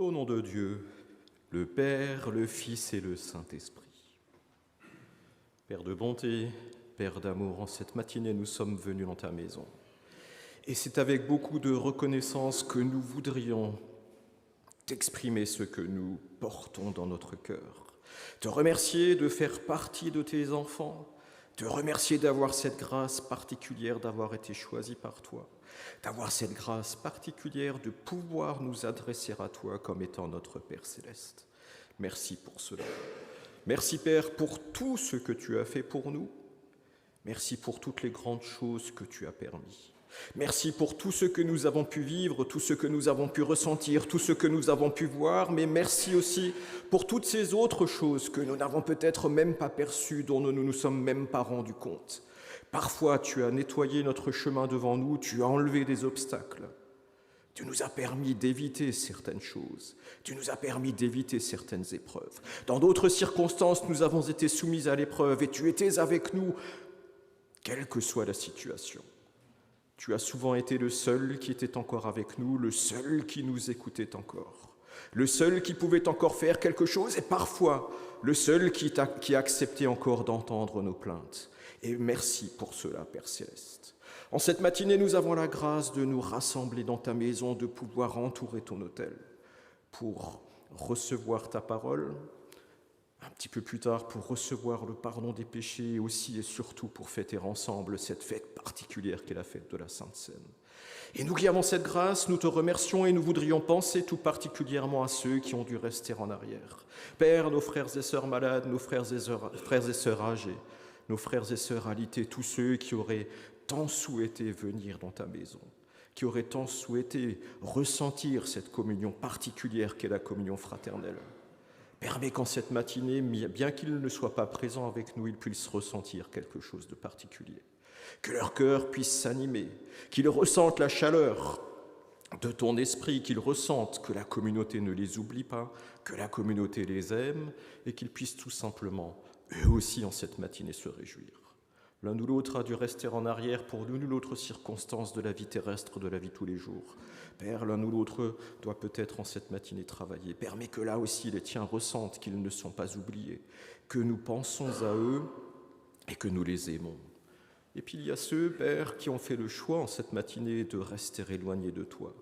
Au nom de Dieu, le Père, le Fils et le Saint-Esprit. Père de bonté, Père d'amour, en cette matinée, nous sommes venus dans ta maison. Et c'est avec beaucoup de reconnaissance que nous voudrions t'exprimer ce que nous portons dans notre cœur. Te remercier de faire partie de tes enfants, te remercier d'avoir cette grâce particulière d'avoir été choisi par toi, d'avoir cette grâce particulière de pouvoir nous adresser à toi comme étant notre Père céleste. Merci pour cela. Merci Père pour tout ce que tu as fait pour nous. Merci pour toutes les grandes choses que tu as permis. Merci pour tout ce que nous avons pu vivre, tout ce que nous avons pu ressentir, tout ce que nous avons pu voir, mais merci aussi pour toutes ces autres choses que nous n'avons peut-être même pas perçues, dont nous ne nous sommes même pas rendus compte. Parfois, tu as nettoyé notre chemin devant nous, tu as enlevé des obstacles. Tu nous as permis d'éviter certaines choses, tu nous as permis d'éviter certaines épreuves. Dans d'autres circonstances, nous avons été soumis à l'épreuve et tu étais avec nous, quelle que soit la situation. Tu as souvent été le seul qui était encore avec nous, le seul qui nous écoutait encore, le seul qui pouvait encore faire quelque chose et parfois le seul qui acceptait encore d'entendre nos plaintes. Et merci pour cela, Père Céleste. En cette matinée, nous avons la grâce de nous rassembler dans ta maison, de pouvoir entourer ton autel pour recevoir ta parole, un petit peu plus tard pour recevoir le pardon des péchés, aussi et surtout pour fêter ensemble cette fête particulière qu'est la fête de la Sainte Seine. Et nous qui avons cette grâce, nous te remercions et nous voudrions penser tout particulièrement à ceux qui ont dû rester en arrière. Père, nos frères et sœurs malades, nos frères et sœurs âgés, nos frères et sœurs alités, tous ceux qui auraient tant souhaité venir dans ta maison, qui auraient tant souhaité ressentir cette communion particulière qu'est la communion fraternelle. Permets qu'en cette matinée, bien qu'ils ne soient pas présents avec nous, ils puissent ressentir quelque chose de particulier. Que leur cœur puisse s'animer, qu'ils ressentent la chaleur de ton esprit, qu'ils ressentent que la communauté ne les oublie pas, que la communauté les aime, et qu'ils puissent tout simplement, eux aussi en cette matinée, se réjouir. L'un ou l'autre a dû rester en arrière pour l'une ou l'autre circonstance de la vie terrestre, de la vie tous les jours. Père, l'un ou l'autre doit peut-être en cette matinée travailler. Permets que là aussi les tiens ressentent qu'ils ne sont pas oubliés, que nous pensons à eux et que nous les aimons. Et puis il y a ceux, Père, qui ont fait le choix en cette matinée de rester éloignés de toi.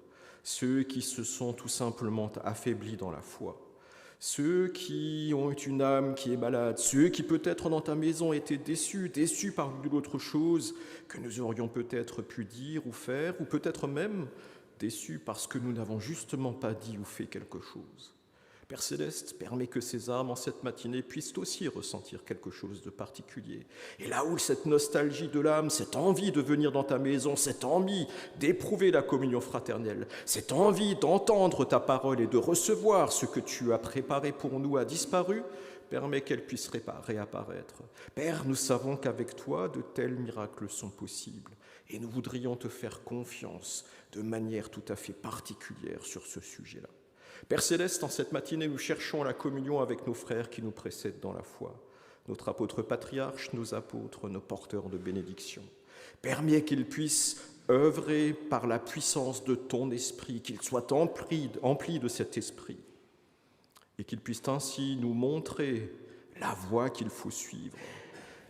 Ceux qui se sont tout simplement affaiblis dans la foi. Ceux qui ont une âme qui est malade, ceux qui peut-être dans ta maison étaient déçus par d'autres choses que nous aurions peut-être pu dire ou faire, ou peut-être même déçus parce que nous n'avons justement pas dit ou fait quelque chose. Père Céleste, permets que ces âmes en cette matinée puissent aussi ressentir quelque chose de particulier. Et là où cette nostalgie de l'âme, cette envie de venir dans ta maison, cette envie d'éprouver la communion fraternelle, cette envie d'entendre ta parole et de recevoir ce que tu as préparé pour nous a disparu, permets qu'elle puisse réapparaître. Père, nous savons qu'avec toi, de tels miracles sont possibles. Et nous voudrions te faire confiance de manière tout à fait particulière sur ce sujet-là. Père Céleste, en cette matinée, nous cherchons la communion avec nos frères qui nous précèdent dans la foi, notre apôtre patriarche, nos apôtres, nos porteurs de bénédiction. Permets qu'ils puissent œuvrer par la puissance de ton esprit, qu'ils soient emplis de cet esprit, et qu'ils puissent ainsi nous montrer la voie qu'il faut suivre.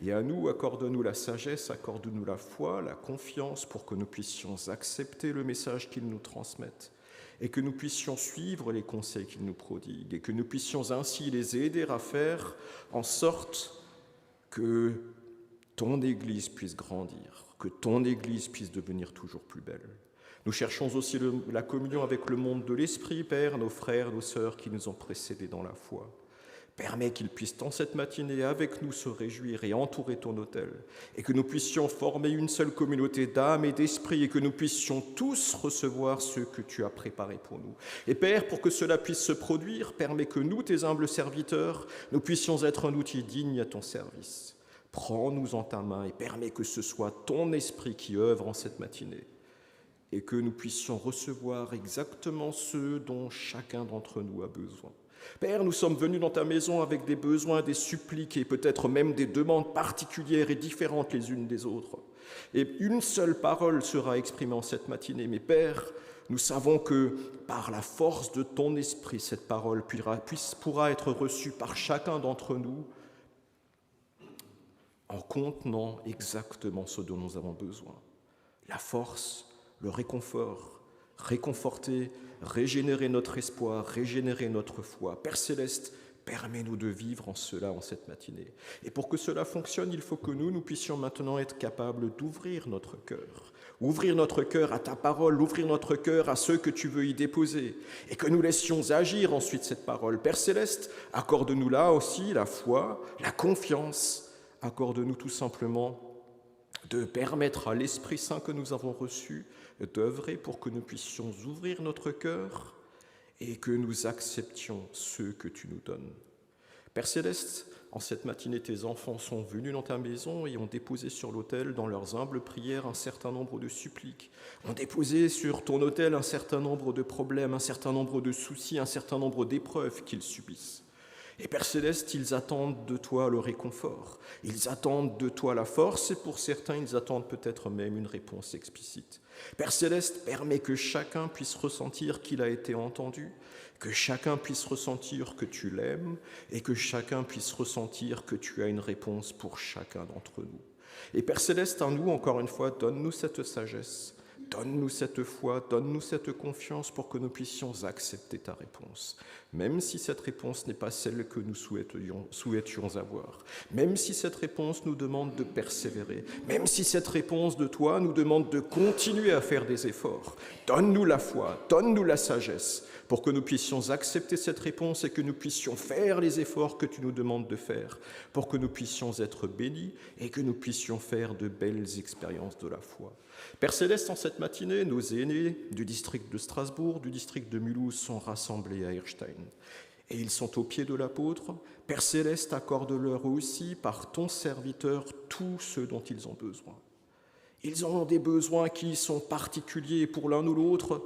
Et à nous, accorde-nous la sagesse, accorde-nous la foi, la confiance pour que nous puissions accepter le message qu'ils nous transmettent, et que nous puissions suivre les conseils qu'ils nous prodiguent, et que nous puissions ainsi les aider à faire en sorte que ton Église puisse grandir, que ton Église puisse devenir toujours plus belle. Nous cherchons aussi la communion avec le monde de l'Esprit, Père, nos frères, nos sœurs qui nous ont précédés dans la foi. Permets qu'ils puissent en cette matinée avec nous se réjouir et entourer ton autel, et que nous puissions former une seule communauté d'âme et d'esprit, et que nous puissions tous recevoir ce que tu as préparé pour nous. Et Père, pour que cela puisse se produire, permets que nous, tes humbles serviteurs, nous puissions être un outil digne à ton service. Prends-nous en ta main et permets que ce soit ton esprit qui œuvre en cette matinée, et que nous puissions recevoir exactement ce dont chacun d'entre nous a besoin. Père, nous sommes venus dans ta maison avec des besoins, des suppliques et peut-être même des demandes particulières et différentes les unes des autres. Et une seule parole sera exprimée en cette matinée. Mais Père, Nous savons que par la force de ton esprit, cette parole pourra être reçue par chacun d'entre nous en contenant exactement ce dont nous avons besoin. La force, le réconfort, réconforter, régénérer notre espoir, régénérer notre foi. Père Céleste, permets-nous de vivre en cela en cette matinée. Et pour que cela fonctionne, il faut que nous puissions maintenant être capables d'ouvrir notre cœur. Ouvrir notre cœur à ta parole, ouvrir notre cœur à ceux que tu veux y déposer. Et que nous laissions agir ensuite cette parole. Père Céleste, accorde-nous là aussi la foi, la confiance. Accorde-nous tout simplement de permettre à l'Esprit Saint que nous avons reçu d'œuvrer pour que nous puissions ouvrir notre cœur et que nous acceptions ceux que tu nous donnes. Père Céleste, en cette matinée, tes enfants sont venus dans ta maison et ont déposé sur l'autel, dans leurs humbles prières, un certain nombre de suppliques, ont déposé sur ton autel un certain nombre de problèmes, un certain nombre de soucis, un certain nombre d'épreuves qu'ils subissent. Et Père Céleste, ils attendent de toi le réconfort, ils attendent de toi la force, et pour certains, ils attendent peut-être même une réponse explicite. Père Céleste, permets que chacun puisse ressentir qu'il a été entendu, que chacun puisse ressentir que tu l'aimes, et que chacun puisse ressentir que tu as une réponse pour chacun d'entre nous. Et Père Céleste, à nous, encore une fois, donne-nous cette sagesse, donne-nous cette foi, donne-nous cette confiance pour que nous puissions accepter ta réponse, même si cette réponse n'est pas celle que nous souhaitions avoir, même si cette réponse nous demande de persévérer, même si cette réponse de toi nous demande de continuer à faire des efforts. Donne-nous la foi, donne-nous la sagesse pour que nous puissions accepter cette réponse et que nous puissions faire les efforts que tu nous demandes de faire, pour que nous puissions être bénis et que nous puissions faire de belles expériences de la foi. Père Céleste, en cette matinée, nos aînés du district de Strasbourg, du district de Mulhouse sont rassemblés à Erstein. Et ils sont aux pieds de l'apôtre. Père Céleste, accorde-leur aussi, par ton serviteur, tout ce dont ils ont besoin. Ils ont des besoins qui sont particuliers pour l'un ou l'autre.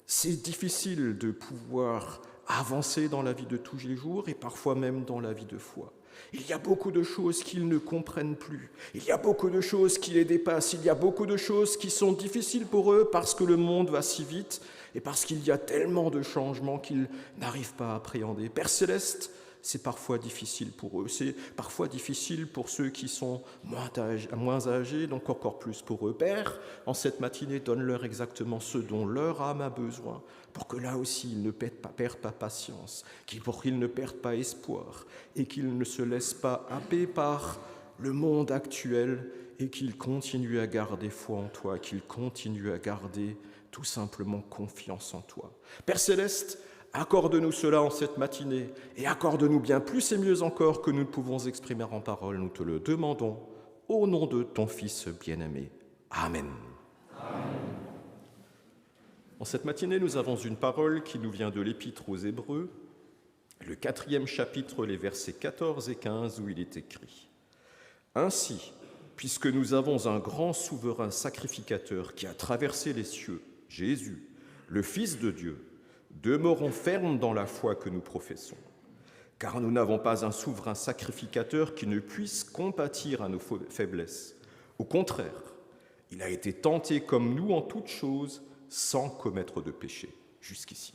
C'est difficile de pouvoir avancer dans la vie de tous les jours et parfois même dans la vie de foi. Il y a beaucoup de choses qu'ils ne comprennent plus. Il y a beaucoup de choses qui les dépassent. Il y a beaucoup de choses qui sont difficiles pour eux parce que le monde va si vite et parce qu'il y a tellement de changements qu'ils n'arrivent pas à appréhender. Père Céleste, c'est parfois difficile pour eux. C'est parfois difficile pour ceux qui sont moins âgés, donc encore plus pour eux. Père, en cette matinée, donne-leur exactement ce dont leur âme a besoin, pour que là aussi ils ne perdent pas patience, pour qu'ils ne perdent pas espoir, et qu'ils ne se laissent pas happer par le monde actuel, et qu'ils continuent à garder foi en toi, qu'ils continuent à garder tout simplement confiance en toi. Père Céleste, accorde-nous cela en cette matinée et accorde-nous bien plus et mieux encore que nous ne pouvons exprimer en parole. Nous te le demandons au nom de ton Fils bien-aimé. Amen. Amen. En cette matinée, nous avons une parole qui nous vient de l'Épître aux Hébreux, le 4e chapitre, les versets 14 et 15, où il est écrit « Ainsi, puisque nous avons un grand souverain sacrificateur qui a traversé les cieux, Jésus, le Fils de Dieu, demeurons fermes dans la foi que nous professons, car nous n'avons pas un souverain sacrificateur qui ne puisse compatir à nos faiblesses. Au contraire, il a été tenté comme nous en toutes choses, sans commettre de péché. » Jusqu'ici.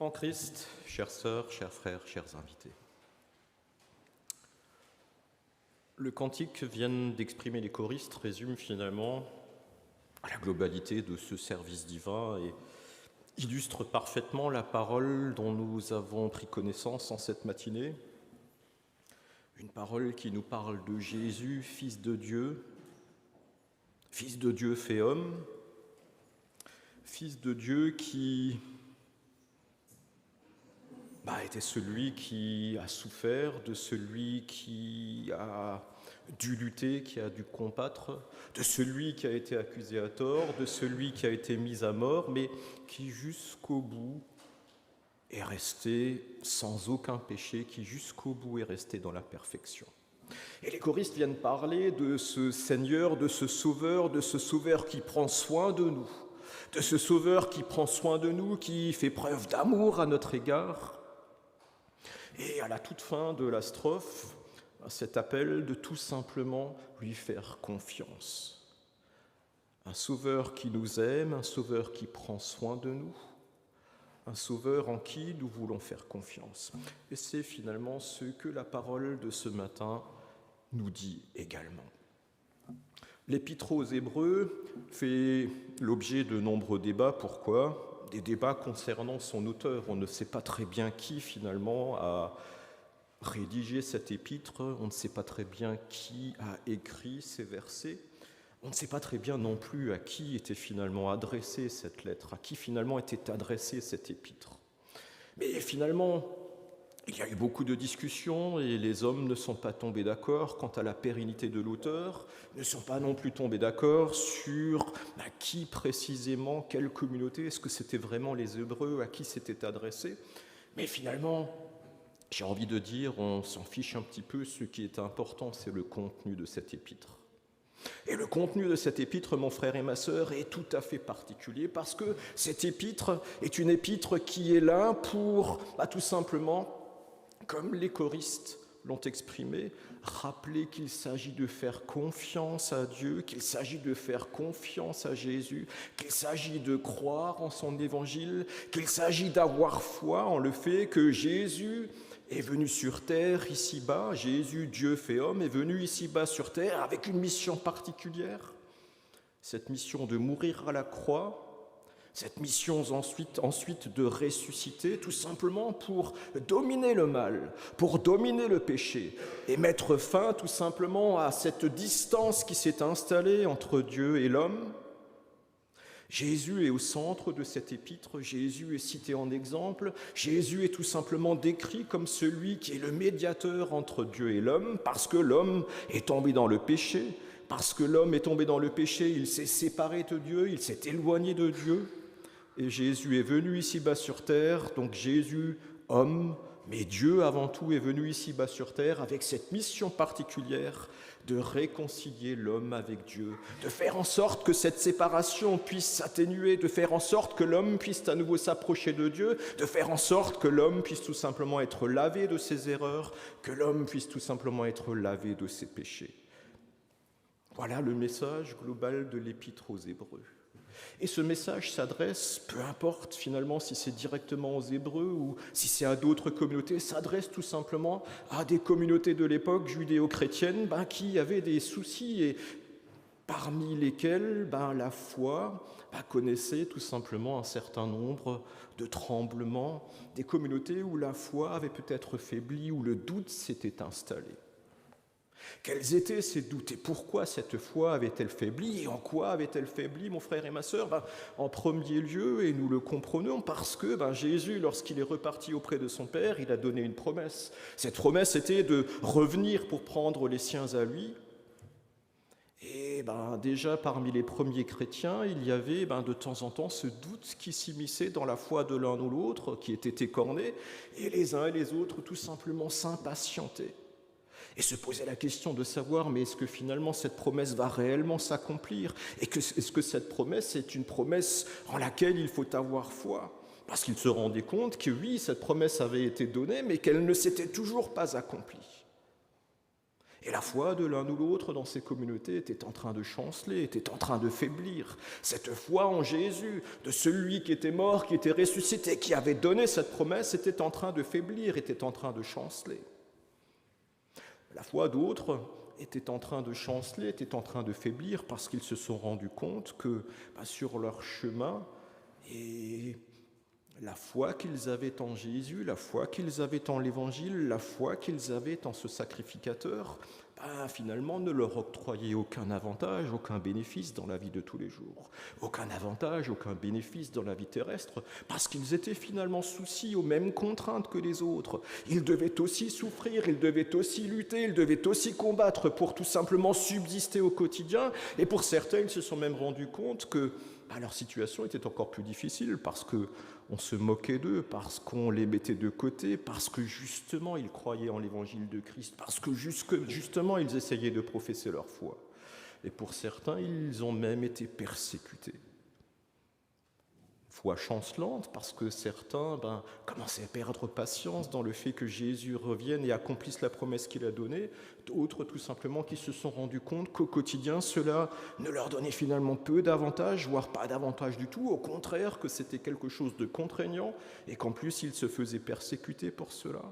En Christ, chères sœurs, chers frères, chers invités. Le cantique que viennent d'exprimer les choristes résume finalement la globalité de ce service divin et illustre parfaitement la parole dont nous avons pris connaissance en cette matinée. Une parole qui nous parle de Jésus, Fils de Dieu fait homme, Fils de Dieu qui était celui qui a souffert, de celui qui a dû lutter, qui a dû combattre, de celui qui a été accusé à tort, de celui qui a été mis à mort, mais qui jusqu'au bout est resté sans aucun péché, qui jusqu'au bout est resté dans la perfection. Et les choristes viennent parler de ce Seigneur, de ce Sauveur qui prend soin de nous, de ce Sauveur qui prend soin de nous, qui fait preuve d'amour à notre égard. Et à la toute fin de la strophe, cet appel de tout simplement lui faire confiance. Un Sauveur qui nous aime, un Sauveur qui prend soin de nous, un Sauveur en qui nous voulons faire confiance. Et c'est finalement ce que la parole de ce matin nous dit également. L'Épître aux Hébreux fait l'objet de nombreux débats. Pourquoi ? Des débats concernant son auteur. On ne sait pas très bien qui finalement a rédigé cette épître, on ne sait pas très bien qui a écrit ces versets, on ne sait pas très bien non plus à qui était finalement adressée cette lettre, à qui finalement était adressée cette épître. Mais finalement, il y a eu beaucoup de discussions et les hommes ne sont pas tombés d'accord quant à la pérennité de l'auteur, ne sont pas non plus tombés d'accord sur à qui précisément, quelle communauté, est-ce que c'était vraiment les Hébreux à qui c'était adressé. Mais finalement, j'ai envie de dire, on s'en fiche un petit peu, ce qui est important, c'est le contenu de cette épître. Et le contenu de cette épître, mon frère et ma sœur, est tout à fait particulier parce que cette épître est une épître qui est là pour, tout simplement, comme les choristes l'ont exprimé, rappeler qu'il s'agit de faire confiance à Dieu, qu'il s'agit de faire confiance à Jésus, qu'il s'agit de croire en son évangile, qu'il s'agit d'avoir foi en le fait que Jésus est venu sur terre ici-bas, Jésus, Dieu fait homme, est venu ici-bas sur terre avec une mission particulière, cette mission de mourir à la croix, cette mission ensuite de ressusciter, tout simplement pour dominer le mal, pour dominer le péché et mettre fin tout simplement à cette distance qui s'est installée entre Dieu et l'homme. Jésus est au centre de cette épître, Jésus est cité en exemple, Jésus est tout simplement décrit comme celui qui est le médiateur entre Dieu et l'homme, parce que l'homme est tombé dans le péché, parce que l'homme est tombé dans le péché, il s'est séparé de Dieu, il s'est éloigné de Dieu. Et Jésus est venu ici-bas sur terre, donc Jésus, homme, mais Dieu avant tout est venu ici-bas sur terre avec cette mission particulière de réconcilier l'homme avec Dieu, de faire en sorte que cette séparation puisse s'atténuer, de faire en sorte que l'homme puisse à nouveau s'approcher de Dieu, de faire en sorte que l'homme puisse tout simplement être lavé de ses erreurs, que l'homme puisse tout simplement être lavé de ses péchés. Voilà le message global de l'Épître aux Hébreux. Et ce message s'adresse, peu importe finalement si c'est directement aux Hébreux ou si c'est à d'autres communautés, s'adresse tout simplement à des communautés de l'époque judéo-chrétienne qui avaient des soucis et parmi lesquels la foi connaissait tout simplement un certain nombre de tremblements, des communautés où la foi avait peut-être faibli, où le doute s'était installé. Quels étaient ces doutes et pourquoi cette foi avait-elle faibli et en quoi avait-elle faibli, mon frère et ma sœur ? En premier lieu, et nous le comprenons, parce que Jésus, lorsqu'il est reparti auprès de son Père, il a donné une promesse. Cette promesse était de revenir pour prendre les siens à lui. Et déjà parmi les premiers chrétiens, il y avait de temps en temps ce doute qui s'immisçait dans la foi de l'un ou l'autre, qui était écorné, et les uns et les autres tout simplement s'impatientaient. Et se poser la question de savoir, mais est-ce que finalement cette promesse va réellement s'accomplir ? Et est-ce que cette promesse est une promesse en laquelle il faut avoir foi ? Parce qu'ils se rendaient compte que oui, cette promesse avait été donnée, mais qu'elle ne s'était toujours pas accomplie. Et la foi de l'un ou l'autre dans ces communautés était en train de chanceler, était en train de faiblir. Cette foi en Jésus, de celui qui était mort, qui était ressuscité, qui avait donné cette promesse, était en train de faiblir, était en train de chanceler. La foi d'autres était en train de chanceler, était en train de faiblir parce qu'ils se sont rendus compte que sur leur chemin, et la foi qu'ils avaient en Jésus, la foi qu'ils avaient en l'Évangile, la foi qu'ils avaient en ce sacrificateur, finalement ne leur octroyait aucun avantage, aucun bénéfice dans la vie de tous les jours. Aucun avantage, aucun bénéfice dans la vie terrestre, parce qu'ils étaient finalement soucis aux mêmes contraintes que les autres. Ils devaient aussi souffrir, ils devaient aussi lutter, ils devaient aussi combattre pour tout simplement subsister au quotidien. Et pour certains, ils se sont même rendus compte que leur situation était encore plus difficile parce qu'on se moquait d'eux, parce qu'on les mettait de côté, parce que justement ils croyaient en l'évangile de Christ, parce que justement ils essayaient de professer leur foi. Et pour certains, ils ont même été persécutés. Foi chancelante parce que certains commençaient à perdre patience dans le fait que Jésus revienne et accomplisse la promesse qu'il a donnée, d'autres tout simplement qui se sont rendus compte qu'au quotidien cela ne leur donnait finalement peu d'avantages, voire pas d'avantages du tout, au contraire que c'était quelque chose de contraignant et qu'en plus ils se faisaient persécuter pour cela.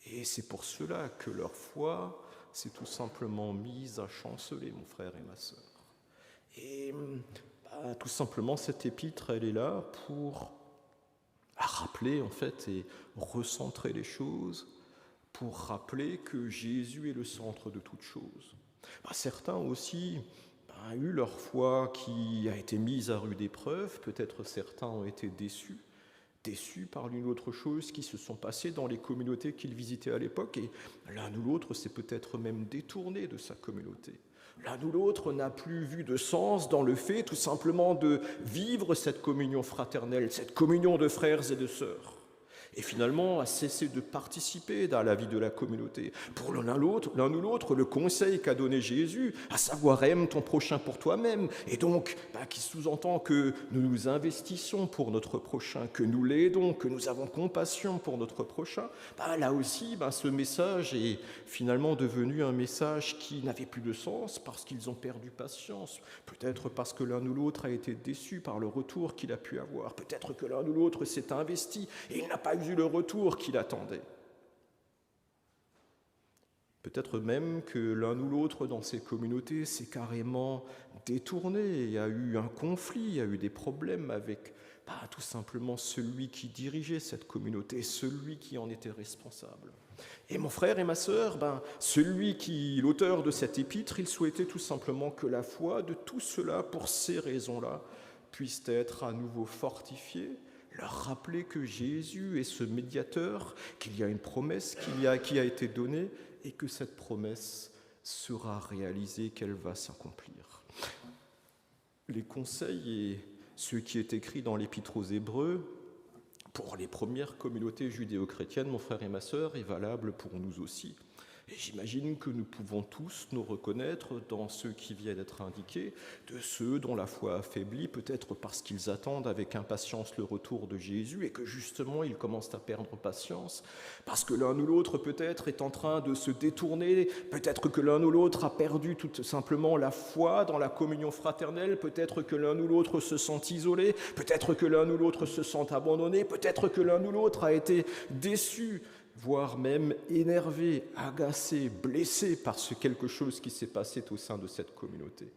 Et c'est pour cela que leur foi s'est tout simplement mise à chanceler, mon frère et ma sœur. Et tout simplement, cette épître, elle est là pour rappeler en fait et recentrer les choses, pour rappeler que Jésus est le centre de toute chose. Certains aussi ont eu leur foi qui a été mise à rude épreuve, peut-être certains ont été déçus par l'une ou l'autre chose qui se sont passées dans les communautés qu'ils visitaient à l'époque, et l'un ou l'autre s'est peut-être même détourné de sa communauté. L'un ou l'autre n'a plus vu de sens dans le fait tout simplement de vivre cette communion fraternelle, cette communion de frères et de sœurs. Et finalement, a cessé de participer à la vie de la communauté. Pour l'un ou l'autre, le conseil qu'a donné Jésus, à savoir aime ton prochain pour toi-même, et donc qui sous-entend que nous nous investissons pour notre prochain, que nous l'aidons, que nous avons compassion pour notre prochain, là aussi, ce message est finalement devenu un message qui n'avait plus de sens parce qu'ils ont perdu patience, peut-être parce que l'un ou l'autre a été déçu par le retour qu'il a pu avoir, peut-être que l'un ou l'autre s'est investi et il n'a pas eu le retour qu'il attendait. Peut-être même que l'un ou l'autre dans ces communautés s'est carrément détourné, il y a eu un conflit, il y a eu des problèmes avec tout simplement celui qui dirigeait cette communauté, celui qui en était responsable. Et mon frère et ma sœur, l'auteur de cette épître, il souhaitait tout simplement que la foi de tout cela, pour ces raisons-là, puisse être à nouveau fortifiée, leur rappeler que Jésus est ce médiateur, qu'il y a une promesse qui a été donnée et que cette promesse sera réalisée, qu'elle va s'accomplir. Les conseils et ce qui est écrit dans l'Épître aux Hébreux, pour les premières communautés judéo-chrétiennes, mon frère et ma sœur, est valable pour nous aussi. Et j'imagine que nous pouvons tous nous reconnaître dans ceux qui viennent d'être indiqués, de ceux dont la foi affaiblit, peut-être parce qu'ils attendent avec impatience le retour de Jésus et que justement ils commencent à perdre patience, parce que l'un ou l'autre peut-être est en train de se détourner, peut-être que l'un ou l'autre a perdu tout simplement la foi dans la communion fraternelle, peut-être que l'un ou l'autre se sent isolé, peut-être que l'un ou l'autre se sent abandonné, peut-être que l'un ou l'autre a été déçu, voire même énervé, agacé, blessé par quelque chose qui s'est passé au sein de cette communauté.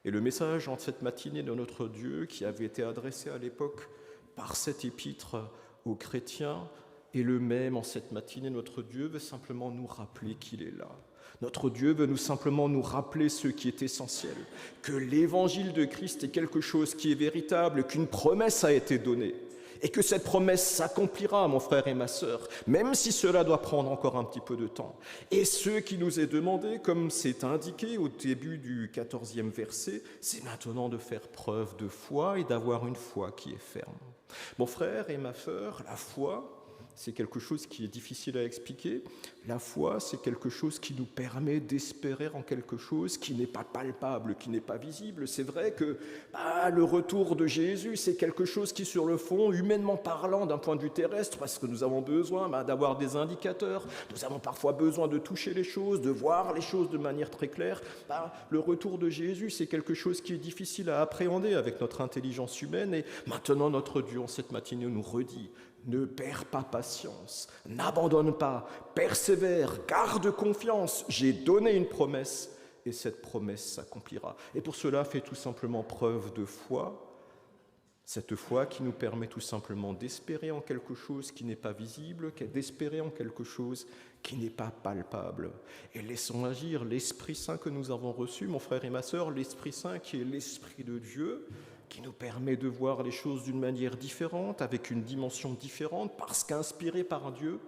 Et le message en cette matinée de notre Dieu, qui avait été adressé à l'époque par cette épître aux chrétiens, est le même en cette matinée. Notre Dieu veut simplement nous rappeler qu'il est là. Notre Dieu veut simplement nous rappeler ce qui est essentiel, que l'évangile de Christ est quelque chose qui est véritable, qu'une promesse a été donnée, et que cette promesse s'accomplira, mon frère et ma sœur, même si cela doit prendre encore un petit peu de temps. Et ce qui nous est demandé, comme c'est indiqué au début du 14e verset, c'est maintenant de faire preuve de foi et d'avoir une foi qui est ferme. Mon frère et ma sœur, la foi, c'est quelque chose qui est difficile à expliquer. La foi, c'est quelque chose qui nous permet d'espérer en quelque chose qui n'est pas palpable, qui n'est pas visible. C'est vrai que le retour de Jésus, c'est quelque chose qui, sur le fond, humainement parlant, d'un point de vue terrestre, parce que nous avons besoin d'avoir des indicateurs, nous avons parfois besoin de toucher les choses, de voir les choses de manière très claire. Le retour de Jésus, c'est quelque chose qui est difficile à appréhender avec notre intelligence humaine. Et maintenant, notre Dieu, en cette matinée, nous redit: ne perds pas patience, n'abandonne pas, persévère, garde confiance. J'ai donné une promesse et cette promesse s'accomplira. Et pour cela, fais tout simplement preuve de foi, cette foi qui nous permet tout simplement d'espérer en quelque chose qui n'est pas visible, d'espérer en quelque chose qui n'est pas palpable. Et laissons agir l'Esprit Saint que nous avons reçu, mon frère et ma sœur, l'Esprit Saint qui est l'Esprit de Dieu, qui nous permet de voir les choses d'une manière différente, avec une dimension différente, parce qu'inspiré par Dieu.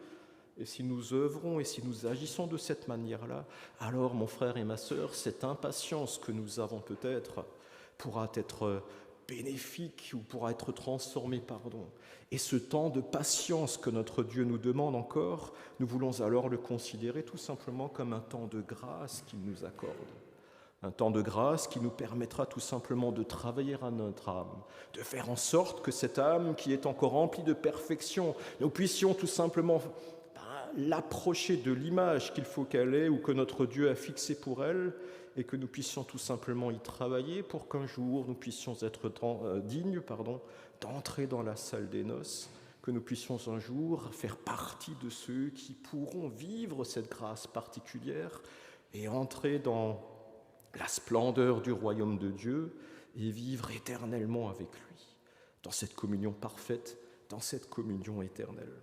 Et si nous œuvrons et si nous agissons de cette manière-là, alors, mon frère et ma sœur, cette impatience que nous avons peut-être pourra être bénéfique ou pourra être transformée, Et ce temps de patience que notre Dieu nous demande encore, nous voulons alors le considérer tout simplement comme un temps de grâce qu'il nous accorde. Un temps de grâce qui nous permettra tout simplement de travailler à notre âme, de faire en sorte que cette âme qui est encore remplie de perfection, nous puissions tout simplement l'approcher de l'image qu'il faut qu'elle ait ou que notre Dieu a fixée pour elle, et que nous puissions tout simplement y travailler pour qu'un jour nous puissions être dignes d'entrer dans la salle des noces, que nous puissions un jour faire partie de ceux qui pourront vivre cette grâce particulière et entrer dans la splendeur du royaume de Dieu et vivre éternellement avec lui, dans cette communion parfaite, dans cette communion éternelle.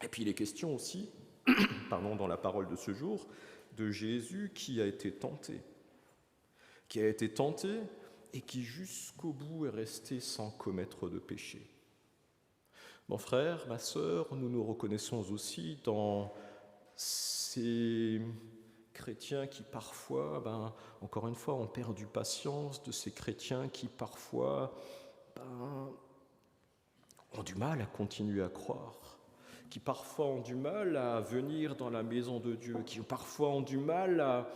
Et puis il est question aussi, dans la parole de ce jour, de Jésus qui a été tenté et qui jusqu'au bout est resté sans commettre de péché. Mon frère, ma sœur, nous nous reconnaissons aussi dans ces chrétiens qui parfois, encore une fois, ont perdu patience, de ces chrétiens qui parfois ont du mal à continuer à croire, qui parfois ont du mal à venir dans la maison de Dieu, qui parfois ont du mal à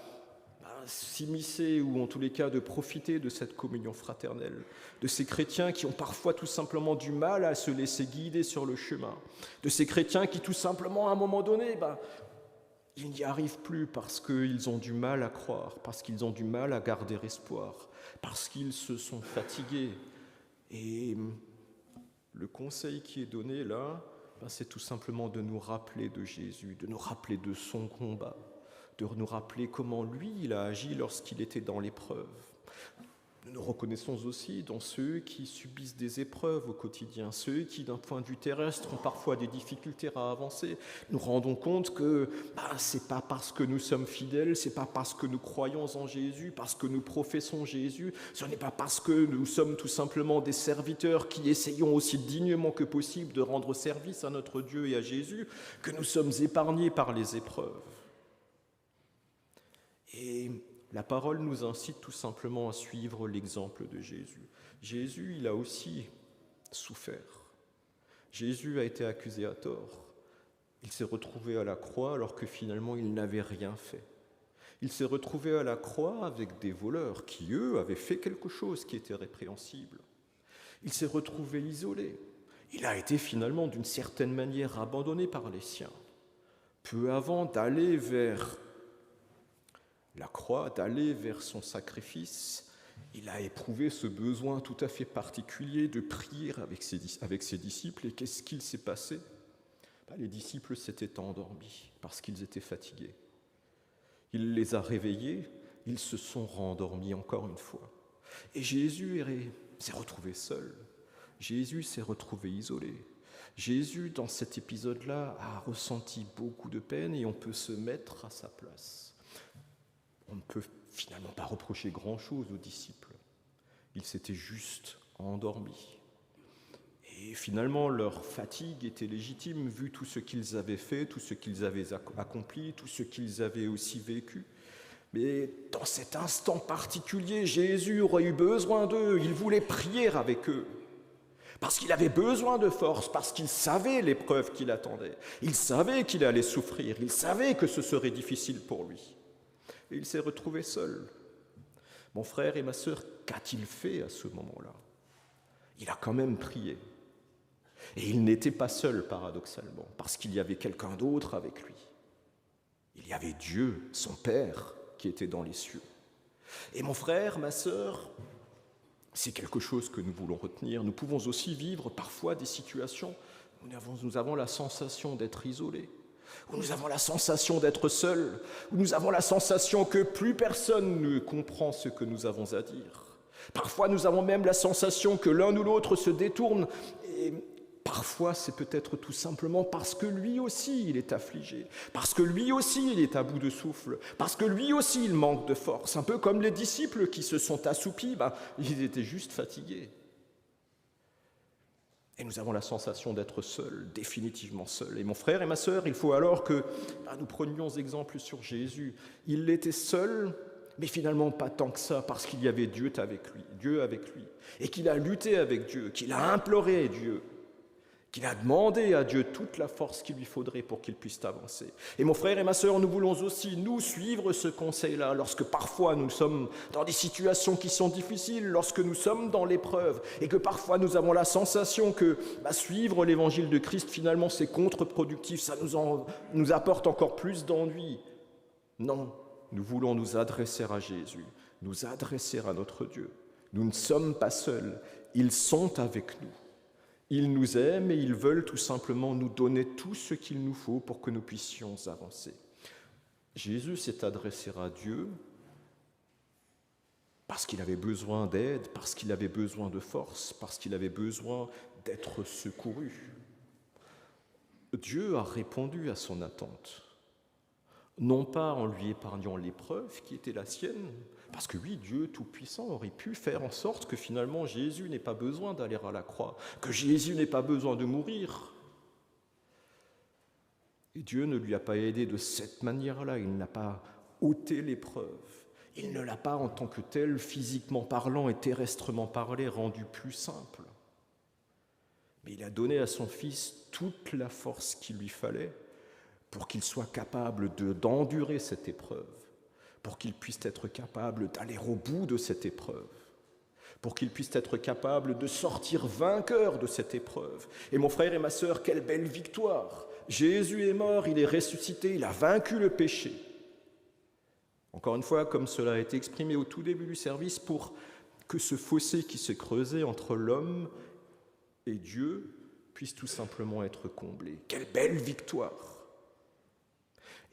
s'immiscer ou en tous les cas de profiter de cette communion fraternelle, de ces chrétiens qui ont parfois tout simplement du mal à se laisser guider sur le chemin, de ces chrétiens qui tout simplement à un moment donné, ils n'y arrivent plus parce qu'ils ont du mal à croire, parce qu'ils ont du mal à garder espoir, parce qu'ils se sont fatigués. Et le conseil qui est donné là, c'est tout simplement de nous rappeler de Jésus, de nous rappeler de son combat, de nous rappeler comment lui, il a agi lorsqu'il était dans l'épreuve. Nous nous reconnaissons aussi dans ceux qui subissent des épreuves au quotidien, ceux qui, d'un point de vue terrestre, ont parfois des difficultés à avancer. Nous rendons compte que c'est pas parce que nous sommes fidèles, c'est pas parce que nous croyons en Jésus, parce que nous professons Jésus, ce n'est pas parce que nous sommes tout simplement des serviteurs qui essayons aussi dignement que possible de rendre service à notre Dieu et à Jésus, que nous sommes épargnés par les épreuves. Et la parole nous incite tout simplement à suivre l'exemple de Jésus. Jésus, il a aussi souffert. Jésus a été accusé à tort. Il s'est retrouvé à la croix alors que finalement il n'avait rien fait. Il s'est retrouvé à la croix avec des voleurs qui, eux, avaient fait quelque chose qui était répréhensible. Il s'est retrouvé isolé. Il a été finalement d'une certaine manière abandonné par les siens. Peu avant d'aller vers la croix, d'aller vers son sacrifice, il a éprouvé ce besoin tout à fait particulier de prier avec ses disciples. Et qu'est-ce qu'il s'est passé ? Les disciples s'étaient endormis parce qu'ils étaient fatigués. Il les a réveillés, ils se sont rendormis encore une fois. Et Jésus s'est retrouvé seul. Jésus s'est retrouvé isolé. Jésus, dans cet épisode-là, a ressenti beaucoup de peine et on peut se mettre à sa place. On ne peut finalement pas reprocher grand-chose aux disciples. Ils s'étaient juste endormis. Et finalement, leur fatigue était légitime, vu tout ce qu'ils avaient fait, tout ce qu'ils avaient accompli, tout ce qu'ils avaient aussi vécu. Mais dans cet instant particulier, Jésus aurait eu besoin d'eux. Il voulait prier avec eux. parce qu'il avait besoin de force, parce qu'il savait l'épreuve qui l'attendait. Il savait qu'il allait souffrir, il savait que ce serait difficile pour lui. Et il s'est retrouvé seul. Mon frère et ma sœur, qu'a-t-il fait à ce moment-là? Il a quand même prié. Et il n'était pas seul, paradoxalement, parce qu'il y avait quelqu'un d'autre avec lui. Il y avait Dieu, son Père, qui était dans les cieux. Et mon frère, ma sœur, c'est quelque chose que nous voulons retenir. Nous pouvons aussi vivre parfois des situations où nous avons la sensation d'être isolés, où nous avons la sensation d'être seuls, où nous avons la sensation que plus personne ne comprend ce que nous avons à dire. Parfois, nous avons même la sensation que l'un ou l'autre se détourne. Et parfois, c'est peut-être tout simplement parce que lui aussi, il est affligé, parce que lui aussi, il est à bout de souffle, parce que lui aussi, il manque de force. Un peu comme les disciples qui se sont assoupis, ils étaient juste fatigués. Et nous avons la sensation d'être seuls, définitivement seuls. Et mon frère et ma sœur, il faut alors que nous prenions exemple sur Jésus. Il était seul, mais finalement pas tant que ça, parce qu'il y avait Dieu avec lui, et qu'il a lutté avec Dieu, qu'il a imploré Dieu, qu'il a demandé à Dieu toute la force qu'il lui faudrait pour qu'il puisse avancer. Et mon frère et ma sœur, nous voulons aussi, nous, suivre ce conseil-là, lorsque parfois nous sommes dans des situations qui sont difficiles, lorsque nous sommes dans l'épreuve, et que parfois nous avons la sensation que suivre l'évangile de Christ, finalement, c'est contre-productif, ça nous apporte encore plus d'ennui. Non, nous voulons nous adresser à Jésus, nous adresser à notre Dieu. Nous ne sommes pas seuls, ils sont avec nous. Ils nous aiment et ils veulent tout simplement nous donner tout ce qu'il nous faut pour que nous puissions avancer. Jésus s'est adressé à Dieu parce qu'il avait besoin d'aide, parce qu'il avait besoin de force, parce qu'il avait besoin d'être secouru. Dieu a répondu à son attente, non pas en lui épargnant l'épreuve qui était la sienne, parce que oui, Dieu Tout-Puissant aurait pu faire en sorte que finalement Jésus n'ait pas besoin d'aller à la croix, que Jésus n'ait pas besoin de mourir. Et Dieu ne lui a pas aidé de cette manière-là, il n'a pas ôté l'épreuve, il ne l'a pas en tant que tel, physiquement parlant et terrestrement parlé, rendu plus simple. Mais il a donné à son Fils toute la force qu'il lui fallait pour qu'il soit capable d'endurer cette épreuve, pour qu'il puisse être capable d'aller au bout de cette épreuve, pour qu'il puisse être capable de sortir vainqueur de cette épreuve. Et mon frère et ma sœur, quelle belle victoire! Jésus est mort, il est ressuscité, il a vaincu le péché. Encore une fois, comme cela a été exprimé au tout début du service, pour que ce fossé qui s'est creusé entre l'homme et Dieu puisse tout simplement être comblé. Quelle belle victoire!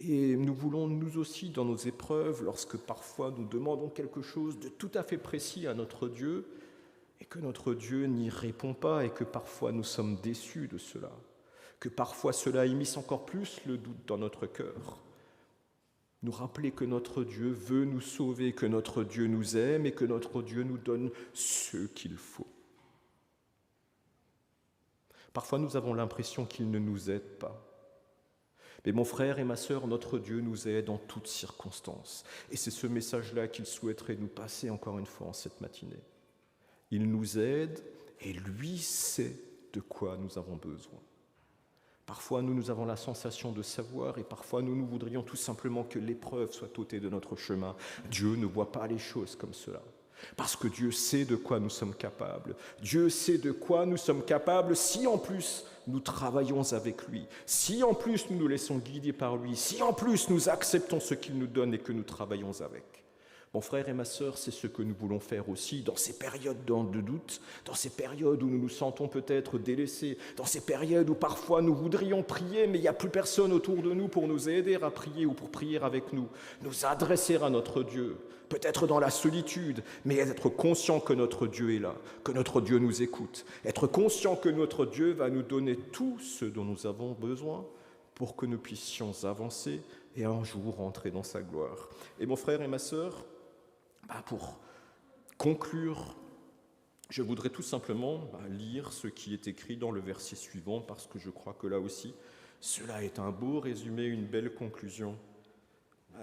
Et nous voulons, nous aussi, dans nos épreuves, lorsque parfois nous demandons quelque chose de tout à fait précis à notre Dieu, et que notre Dieu n'y répond pas, et que parfois nous sommes déçus de cela, que parfois cela immisce encore plus le doute dans notre cœur, nous rappeler que notre Dieu veut nous sauver, que notre Dieu nous aime, et que notre Dieu nous donne ce qu'il faut. Parfois nous avons l'impression qu'il ne nous aide pas. Mais mon frère et ma sœur, notre Dieu nous aide en toutes circonstances. Et c'est ce message-là qu'il souhaiterait nous passer encore une fois en cette matinée. Il nous aide et lui sait de quoi nous avons besoin. Parfois, nous avons la sensation de savoir et parfois, nous voudrions tout simplement que l'épreuve soit ôtée de notre chemin. Dieu ne voit pas les choses comme cela. Parce que Dieu sait de quoi nous sommes capables. Dieu sait de quoi nous sommes capables si en plus nous travaillons avec lui, si en plus nous nous laissons guider par lui, si en plus nous acceptons ce qu'il nous donne et que nous travaillons avec. Mon frère et ma sœur, c'est ce que nous voulons faire aussi dans ces périodes de doute, dans ces périodes où nous nous sentons peut-être délaissés, dans ces périodes où parfois nous voudrions prier, mais il n'y a plus personne autour de nous pour nous aider à prier ou pour prier avec nous, nous adresser à notre Dieu, peut-être dans la solitude, mais être conscient que notre Dieu est là, que notre Dieu nous écoute, être conscient que notre Dieu va nous donner tout ce dont nous avons besoin pour que nous puissions avancer et un jour entrer dans sa gloire. Et mon frère et ma sœur, pour conclure, je voudrais tout simplement lire ce qui est écrit dans le verset suivant, parce que je crois que là aussi, cela est un beau résumé, une belle conclusion.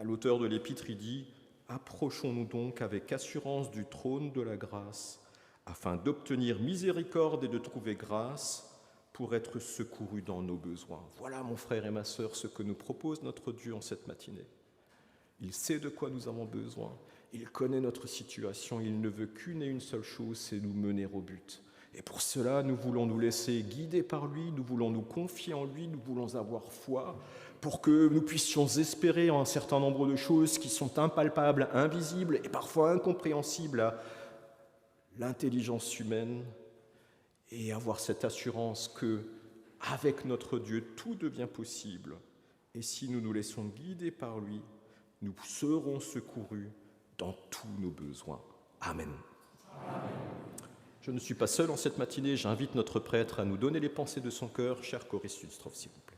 L'auteur de l'Épître, il dit « Approchons-nous donc avec assurance du trône de la grâce, afin d'obtenir miséricorde et de trouver grâce pour être secourus dans nos besoins. Voilà, mon frère et ma sœur, ce que nous propose notre Dieu en cette matinée. Il sait de quoi nous avons besoin, il connaît notre situation, il ne veut qu'une et une seule chose, c'est nous mener au but. Et pour cela, nous voulons nous laisser guider par lui, nous voulons nous confier en lui, nous voulons avoir foi pour que nous puissions espérer en un certain nombre de choses qui sont impalpables, invisibles et parfois incompréhensibles à l'intelligence humaine, et avoir cette assurance que, avec notre Dieu, tout devient possible. Et si nous nous laissons guider par lui, nous serons secourus dans tous nos besoins. Amen. Amen. Je ne suis pas seul en cette matinée, j'invite notre prêtre à nous donner les pensées de son cœur. Cher Coris Lutstrov, s'il vous plaît.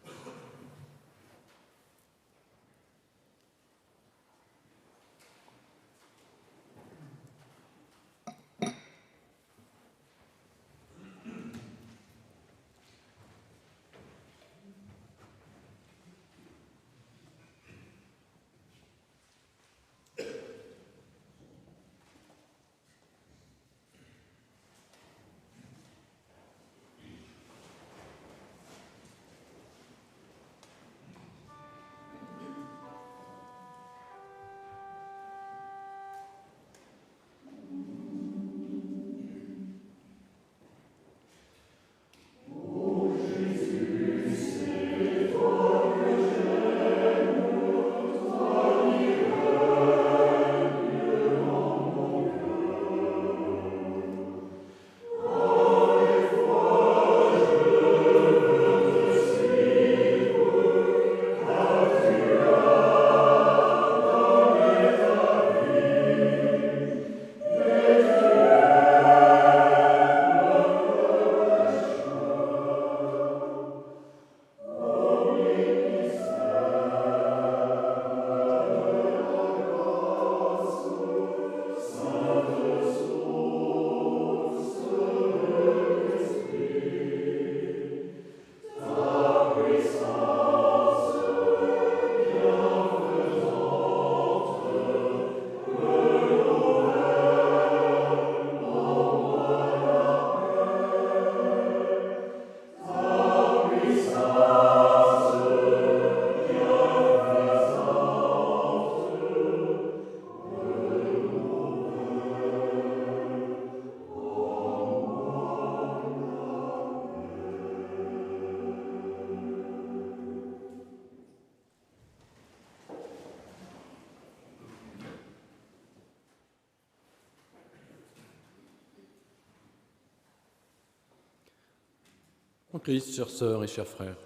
En Christ, chères sœurs et chers frères,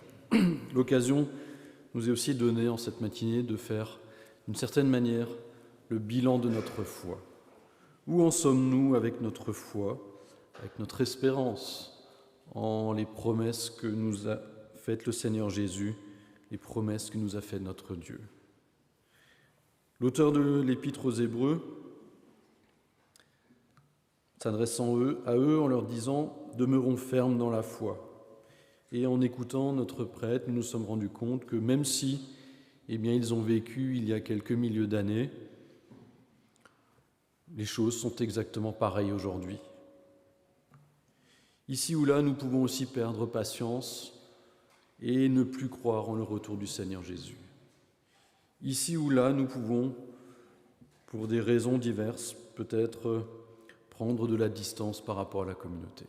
l'occasion nous est aussi donnée en cette matinée de faire, d'une certaine manière, le bilan de notre foi. Où en sommes-nous avec notre foi, avec notre espérance en les promesses que nous a faites le Seigneur Jésus, les promesses que nous a faites notre Dieu? L'auteur de l'Épître aux Hébreux, s'adressant à eux en leur disant « Demeurons fermes dans la foi ». Et en écoutant notre prêtre, nous nous sommes rendus compte que même si ils ont vécu il y a quelques milliers d'années, les choses sont exactement pareilles aujourd'hui. Ici ou là, nous pouvons aussi perdre patience et ne plus croire en le retour du Seigneur Jésus. Ici ou là, nous pouvons, pour des raisons diverses, peut-être prendre de la distance par rapport à la communauté.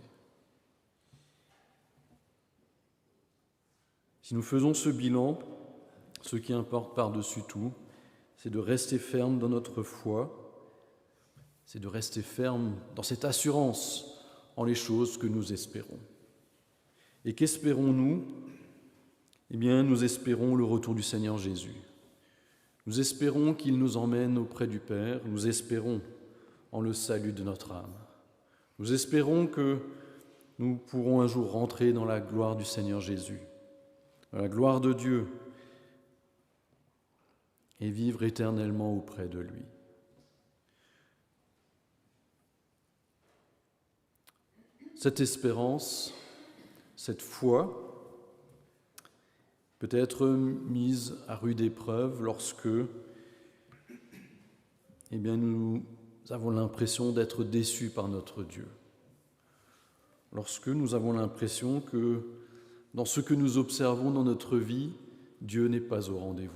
Si nous faisons ce bilan, ce qui importe par-dessus tout, c'est de rester ferme dans notre foi, c'est de rester ferme dans cette assurance en les choses que nous espérons. Et qu'espérons-nous? Nous espérons le retour du Seigneur Jésus. Nous espérons qu'il nous emmène auprès du Père, nous espérons en le salut de notre âme. Nous espérons que nous pourrons un jour rentrer dans la gloire du Seigneur Jésus, dans la gloire de Dieu, et vivre éternellement auprès de lui. Cette espérance, cette foi, peut être mise à rude épreuve lorsque nous avons l'impression d'être déçus par notre Dieu. lorsque nous avons l'impression que dans ce que nous observons dans notre vie, Dieu n'est pas au rendez-vous.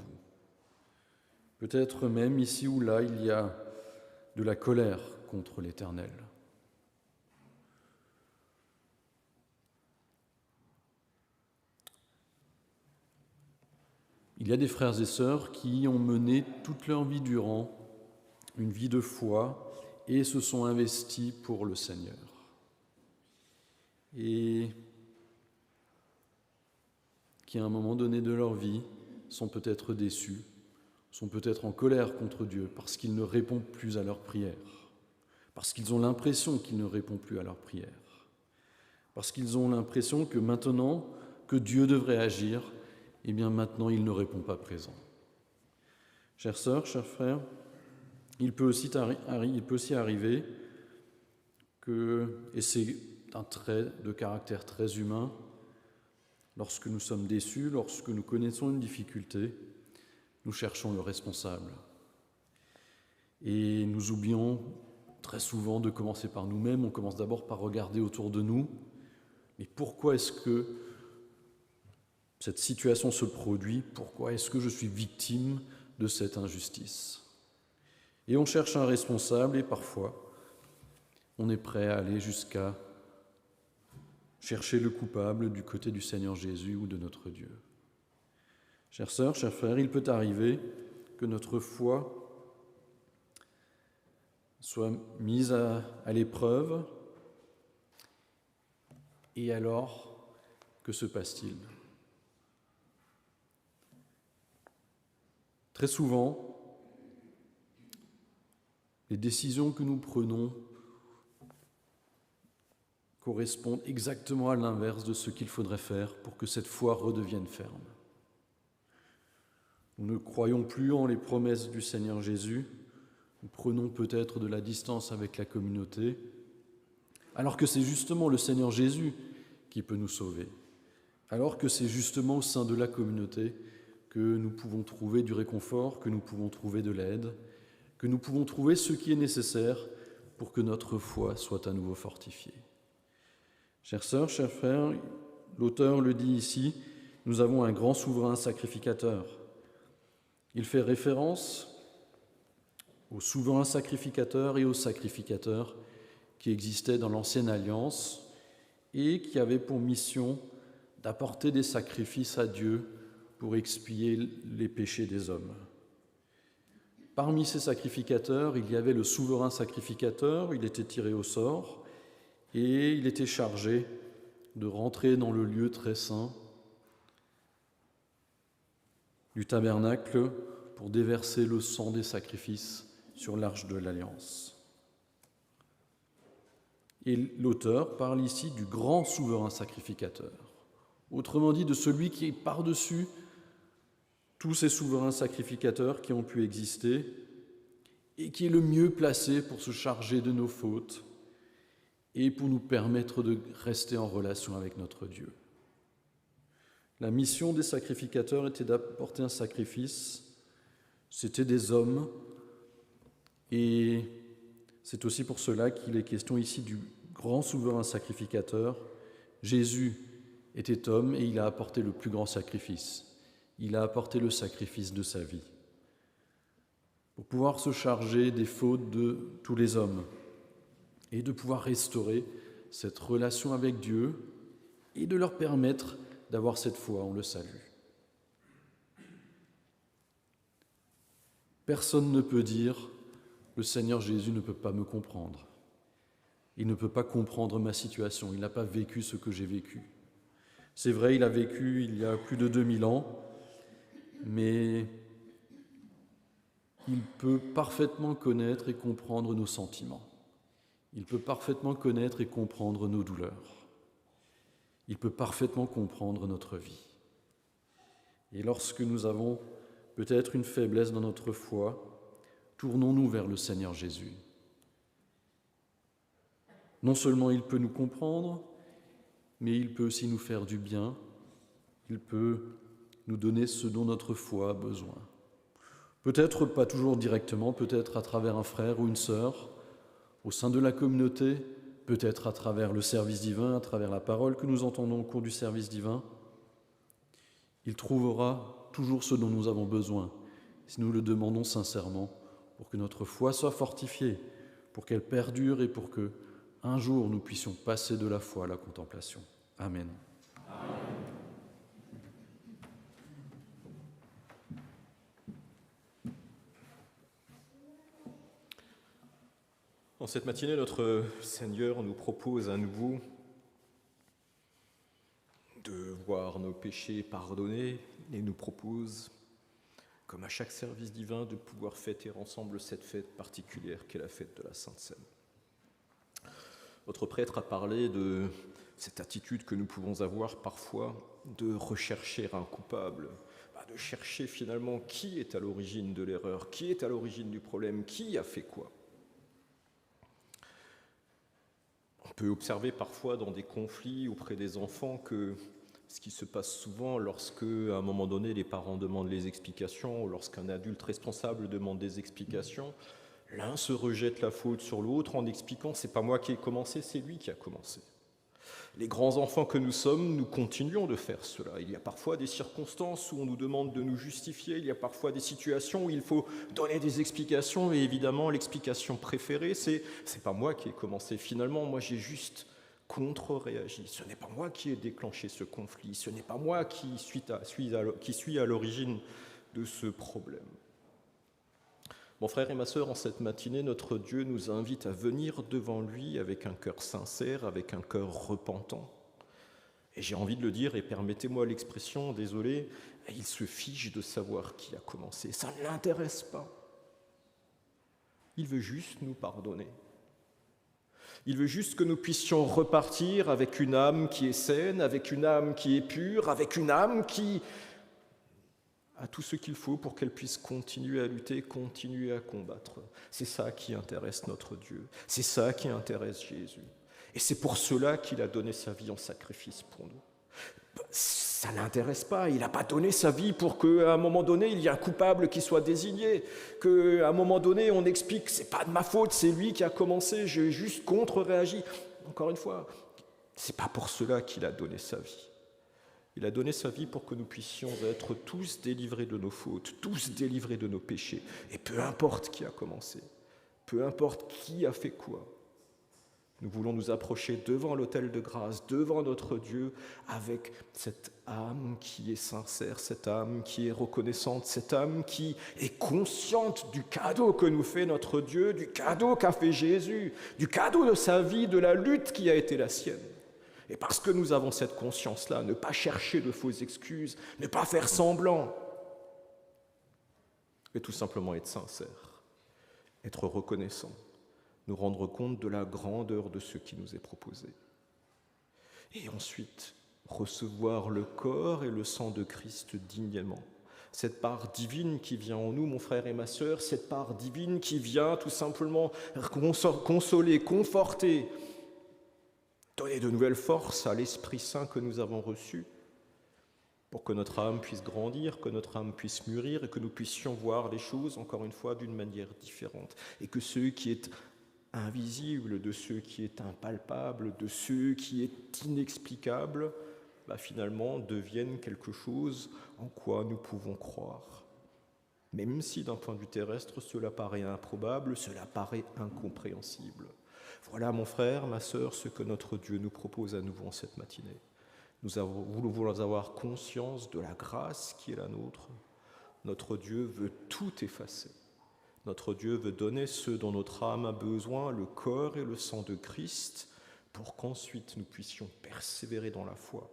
Peut-être même ici ou là, il y a de la colère contre l'Éternel. Il y a des frères et sœurs qui ont mené toute leur vie durant une vie de foi et se sont investis pour le Seigneur. Et qui, à un moment donné de leur vie, sont peut-être déçus, sont peut-être en colère contre Dieu parce qu'il ne répond plus à leurs prières, parce qu'ils ont l'impression qu'il ne répond plus à leurs prières, parce qu'ils ont l'impression que maintenant que Dieu devrait agir, eh bien maintenant il ne répond pas présent. Chères sœurs, chers frères, il peut aussi arriver que, et c'est un trait de caractère très humain, lorsque nous sommes déçus, lorsque nous connaissons une difficulté, nous cherchons le responsable. Et nous oublions très souvent de commencer par nous-mêmes. On commence d'abord par regarder autour de nous. Mais pourquoi est-ce que cette situation se produit? Pourquoi est-ce que je suis victime de cette injustice? Et on cherche un responsable et parfois, on est prêt à aller jusqu'à chercher le coupable du côté du Seigneur Jésus ou de notre Dieu. Chères sœurs, chers frères, il peut arriver que notre foi soit mise à l'épreuve. Et alors, que se passe-t-il? Très souvent, les décisions que nous prenons correspondent exactement à l'inverse de ce qu'il faudrait faire pour que cette foi redevienne ferme. Nous ne croyons plus en les promesses du Seigneur Jésus, nous prenons peut-être de la distance avec la communauté, alors que c'est justement le Seigneur Jésus qui peut nous sauver, alors que c'est justement au sein de la communauté que nous pouvons trouver du réconfort, que nous pouvons trouver de l'aide, que nous pouvons trouver ce qui est nécessaire pour que notre foi soit à nouveau fortifiée. Chères sœurs, chers frères, l'auteur le dit ici, nous avons un grand souverain sacrificateur. Il fait référence au souverain sacrificateur et aux sacrificateurs qui existaient dans l'Ancienne Alliance et qui avaient pour mission d'apporter des sacrifices à Dieu pour expier les péchés des hommes. Parmi ces sacrificateurs, il y avait le souverain sacrificateur, il était tiré au sort et il était chargé de rentrer dans le lieu très saint du tabernacle pour déverser le sang des sacrifices sur l'arche de l'Alliance. Et l'auteur parle ici du grand souverain sacrificateur, autrement dit de celui qui est par-dessus tous ces souverains sacrificateurs qui ont pu exister et qui est le mieux placé pour se charger de nos fautes et pour nous permettre de rester en relation avec notre Dieu. La mission des sacrificateurs était d'apporter un sacrifice. C'était des hommes et c'est aussi pour cela qu'il est question ici du grand souverain sacrificateur. Jésus était homme et il a apporté le plus grand sacrifice. Il a apporté le sacrifice de sa vie pour pouvoir se charger des fautes de tous les hommes et de pouvoir restaurer cette relation avec Dieu et de leur permettre d'avoir cette foi en le salut. Personne ne peut dire « le Seigneur Jésus ne peut pas me comprendre ». Il ne peut pas comprendre ma situation, il n'a pas vécu ce que j'ai vécu. C'est vrai, il a vécu il y a plus de 2000 ans, mais il peut parfaitement connaître et comprendre nos sentiments. Il peut parfaitement connaître et comprendre nos douleurs. Il peut parfaitement comprendre notre vie. Et lorsque nous avons peut-être une faiblesse dans notre foi, tournons-nous vers le Seigneur Jésus. Non seulement il peut nous comprendre, mais il peut aussi nous faire du bien. Il peut nous donner ce dont notre foi a besoin. Peut-être pas toujours directement, peut-être à travers un frère ou une sœur, au sein de la communauté, peut-être à travers le service divin, à travers la parole que nous entendons au cours du service divin. Il trouvera toujours ce dont nous avons besoin, si nous le demandons sincèrement, pour que notre foi soit fortifiée, pour qu'elle perdure et pour que, un jour, nous puissions passer de la foi à la contemplation. Amen. En cette matinée, notre Seigneur nous propose à nouveau de voir nos péchés pardonnés et nous propose, comme à chaque service divin, de pouvoir fêter ensemble cette fête particulière qu'est la fête de la Sainte Seine. Votre prêtre a parlé de cette attitude que nous pouvons avoir parfois de rechercher un coupable, de chercher finalement qui est à l'origine de l'erreur, qui est à l'origine du problème, qui a fait quoi. On peut observer parfois dans des conflits auprès des enfants que ce qui se passe souvent lorsque, à un moment donné, les parents demandent les explications, ou lorsqu'un adulte responsable demande des explications, l'un se rejette la faute sur l'autre en expliquant « c'est pas moi qui ai commencé, c'est lui qui a commencé ». Les grands enfants que nous sommes, nous continuons de faire cela. Il y a parfois des circonstances où on nous demande de nous justifier, il y a parfois des situations où il faut donner des explications, et évidemment l'explication préférée, c'est pas moi qui ai commencé. Finalement, moi j'ai juste contre-réagi. Ce n'est pas moi qui ai déclenché ce conflit, ce n'est pas moi qui suis à l'origine de ce problème. Mon frère et ma sœur, en cette matinée, notre Dieu nous invite à venir devant lui avec un cœur sincère, avec un cœur repentant. Et j'ai envie de le dire, et permettez-moi l'expression, désolé, il se fiche de savoir qui a commencé. Ça ne l'intéresse pas. Il veut juste nous pardonner. Il veut juste que nous puissions repartir avec une âme qui est saine, avec une âme qui est pure, avec une âme qui a tout ce qu'il faut pour qu'elle puisse continuer à lutter, continuer à combattre. C'est ça qui intéresse notre Dieu. C'est ça qui intéresse Jésus. Et c'est pour cela qu'il a donné sa vie en sacrifice pour nous. Ça ne l'intéresse pas. Il n'a pas donné sa vie pour qu'à un moment donné, il y ait un coupable qui soit désigné, qu'à un moment donné, on explique que ce n'est pas de ma faute, c'est lui qui a commencé, j'ai juste contre-réagi. Encore une fois, ce n'est pas pour cela qu'il a donné sa vie. Il a donné sa vie pour que nous puissions être tous délivrés de nos fautes, tous délivrés de nos péchés. Et peu importe qui a commencé, peu importe qui a fait quoi, nous voulons nous approcher devant l'autel de grâce, devant notre Dieu, avec cette âme qui est sincère, cette âme qui est reconnaissante, cette âme qui est consciente du cadeau que nous fait notre Dieu, du cadeau qu'a fait Jésus, du cadeau de sa vie, de la lutte qui a été la sienne. Et parce que nous avons cette conscience-là, ne pas chercher de fausses excuses, ne pas faire semblant, mais tout simplement être sincère, être reconnaissant, nous rendre compte de la grandeur de ce qui nous est proposé. Et ensuite, recevoir le corps et le sang de Christ dignement. Cette part divine qui vient en nous, mon frère et ma sœur, cette part divine qui vient tout simplement consoler, conforter, donner de nouvelles forces à l'Esprit Saint que nous avons reçu pour que notre âme puisse grandir, que notre âme puisse mûrir et que nous puissions voir les choses, encore une fois, d'une manière différente. Et que ce qui est invisible, de ce qui est impalpable, de ce qui est inexplicable, finalement devienne quelque chose en quoi nous pouvons croire. Même si d'un point de vue terrestre, cela paraît improbable, cela paraît incompréhensible. Voilà, mon frère, ma sœur, ce que notre Dieu nous propose à nouveau en cette matinée. Nous voulons avoir conscience de la grâce qui est la nôtre. Notre Dieu veut tout effacer. Notre Dieu veut donner ce dont notre âme a besoin, le corps et le sang de Christ, pour qu'ensuite nous puissions persévérer dans la foi,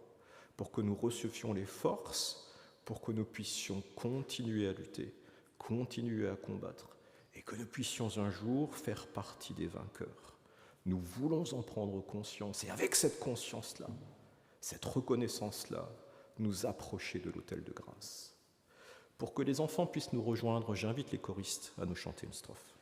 pour que nous recevions les forces, pour que nous puissions continuer à lutter, continuer à combattre, et que nous puissions un jour faire partie des vainqueurs. Nous voulons en prendre conscience, et avec cette conscience-là, cette reconnaissance-là, nous approcher de l'autel de grâce. Pour que les enfants puissent nous rejoindre, j'invite les choristes à nous chanter une strophe.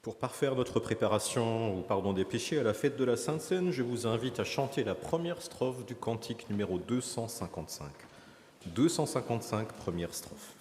Pour parfaire notre préparation au pardon des péchés à la fête de la Sainte Seine, je vous invite à chanter la première strophe du cantique numéro 255. 255, première strophe.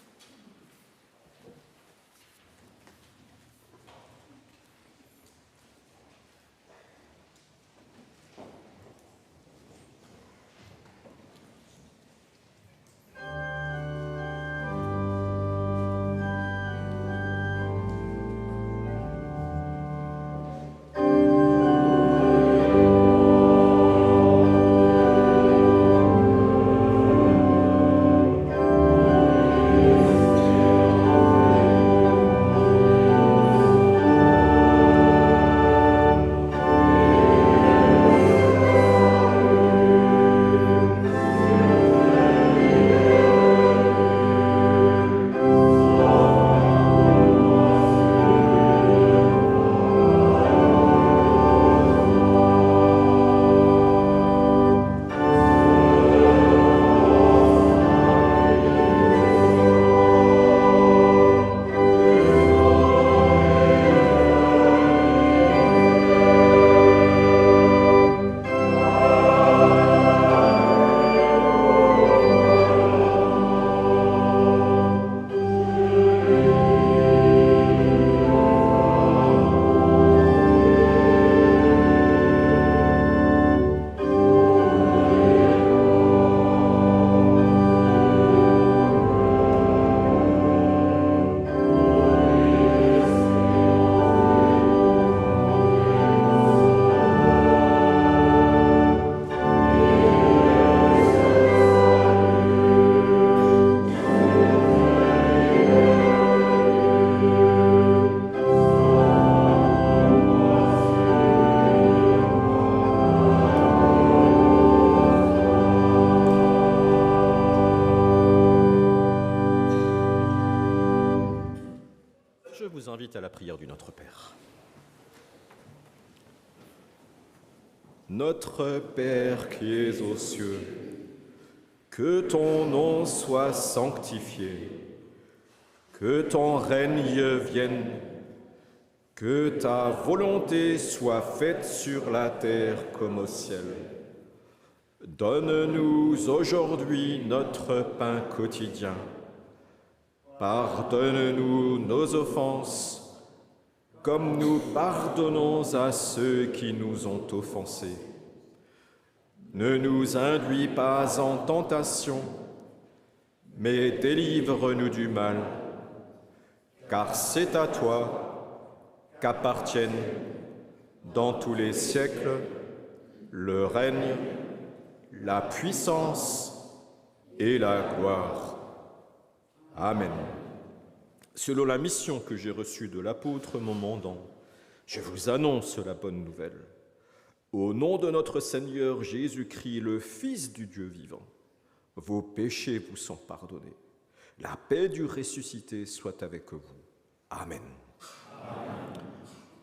Je vous invite à la prière du Notre Père. Notre Père qui es aux cieux, que ton nom soit sanctifié, que ton règne vienne, que ta volonté soit faite sur la terre comme au ciel. Donne-nous aujourd'hui notre pain quotidien. Pardonne-nous nos offenses, comme nous pardonnons à ceux qui nous ont offensés. Ne nous induis pas en tentation, mais délivre-nous du mal, car c'est à toi qu'appartiennent, dans tous les siècles, le règne, la puissance et la gloire. Amen. Selon la mission que j'ai reçue de l'apôtre mon mandant, je vous annonce la bonne nouvelle. Au nom de notre Seigneur Jésus-Christ, le Fils du Dieu vivant, vos péchés vous sont pardonnés. La paix du ressuscité soit avec vous. Amen.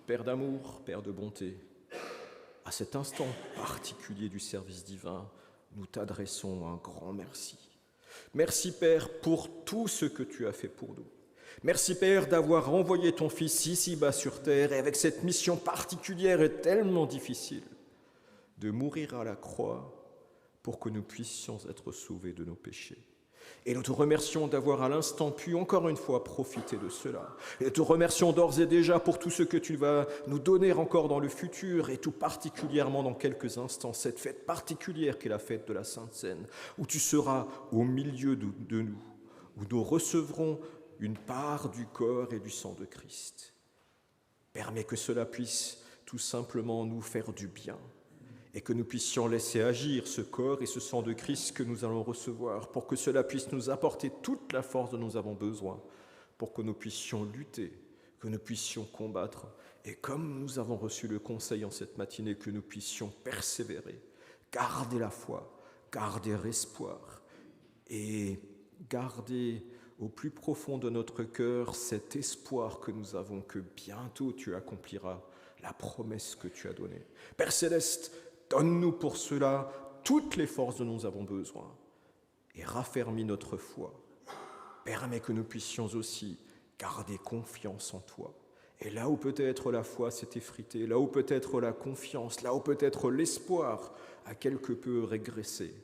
Père d'amour, Père de bonté, à cet instant particulier du service divin, nous t'adressons un grand merci. Merci, Père, pour tout ce que tu as fait pour nous. Merci, Père, d'avoir envoyé ton Fils ici-bas sur terre et avec cette mission particulière et tellement difficile, de mourir à la croix pour que nous puissions être sauvés de nos péchés. Et nous te remercions d'avoir à l'instant pu encore une fois profiter de cela. Et nous te remercions d'ores et déjà pour tout ce que tu vas nous donner encore dans le futur et tout particulièrement dans quelques instants, cette fête particulière qu'est la fête de la Sainte Seine, où tu seras au milieu de nous, où nous recevrons une part du corps et du sang de Christ. Permets que cela puisse tout simplement nous faire du bien et que nous puissions laisser agir ce corps et ce sang de Christ que nous allons recevoir pour que cela puisse nous apporter toute la force dont nous avons besoin pour que nous puissions lutter, que nous puissions combattre et comme nous avons reçu le conseil en cette matinée, que nous puissions persévérer, garder la foi, garder espoir et garder au plus profond de notre cœur cet espoir que nous avons que bientôt tu accompliras la promesse que tu as donnée. Père Céleste, donne-nous pour cela toutes les forces dont nous avons besoin et raffermis notre foi. Permets que nous puissions aussi garder confiance en toi Et là où peut-être la foi s'est effritée, là où peut-être la confiance, là où peut-être l'espoir a quelque peu régressé,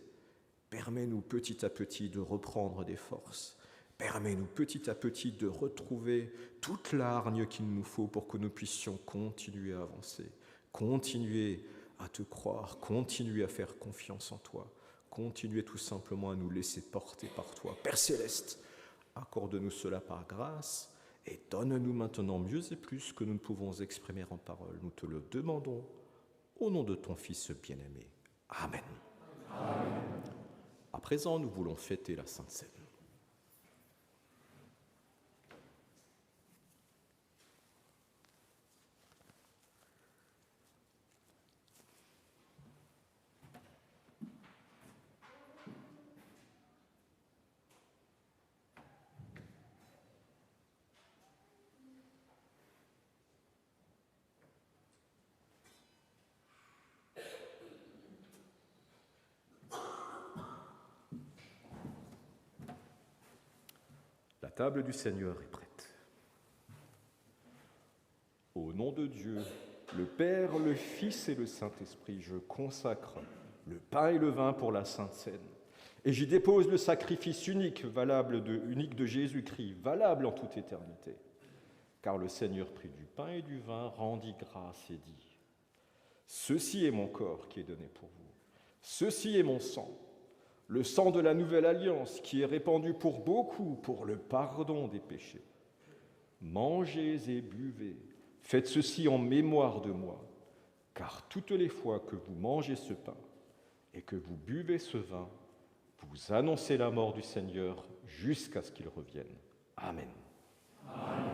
permets-nous petit à petit de reprendre des forces. Permets-nous petit à petit de retrouver toute la hargne qu'il nous faut pour que nous puissions continuer à avancer, continuer à te croire, continuer à faire confiance en toi, continuer tout simplement à nous laisser porter par toi. Père Céleste, accorde-nous cela par grâce et donne-nous maintenant mieux et plus que nous ne pouvons exprimer en parole. Nous te le demandons au nom de ton Fils bien-aimé. Amen. Amen. À présent, nous voulons fêter la Sainte Seine. La table du Seigneur est prête. Au nom de Dieu, le Père, le Fils et le Saint-Esprit, je consacre le pain et le vin pour la Sainte Seine. Et j'y dépose le sacrifice unique de Jésus-Christ, valable en toute éternité. Car le Seigneur prit du pain et du vin, rendit grâce et dit : ceci est mon corps qui est donné pour vous. Ceci est mon sang. Le sang de la nouvelle alliance qui est répandu pour beaucoup pour le pardon des péchés. Mangez et buvez, faites ceci en mémoire de moi, car toutes les fois que vous mangez ce pain et que vous buvez ce vin, vous annoncez la mort du Seigneur jusqu'à ce qu'il revienne. Amen. Amen.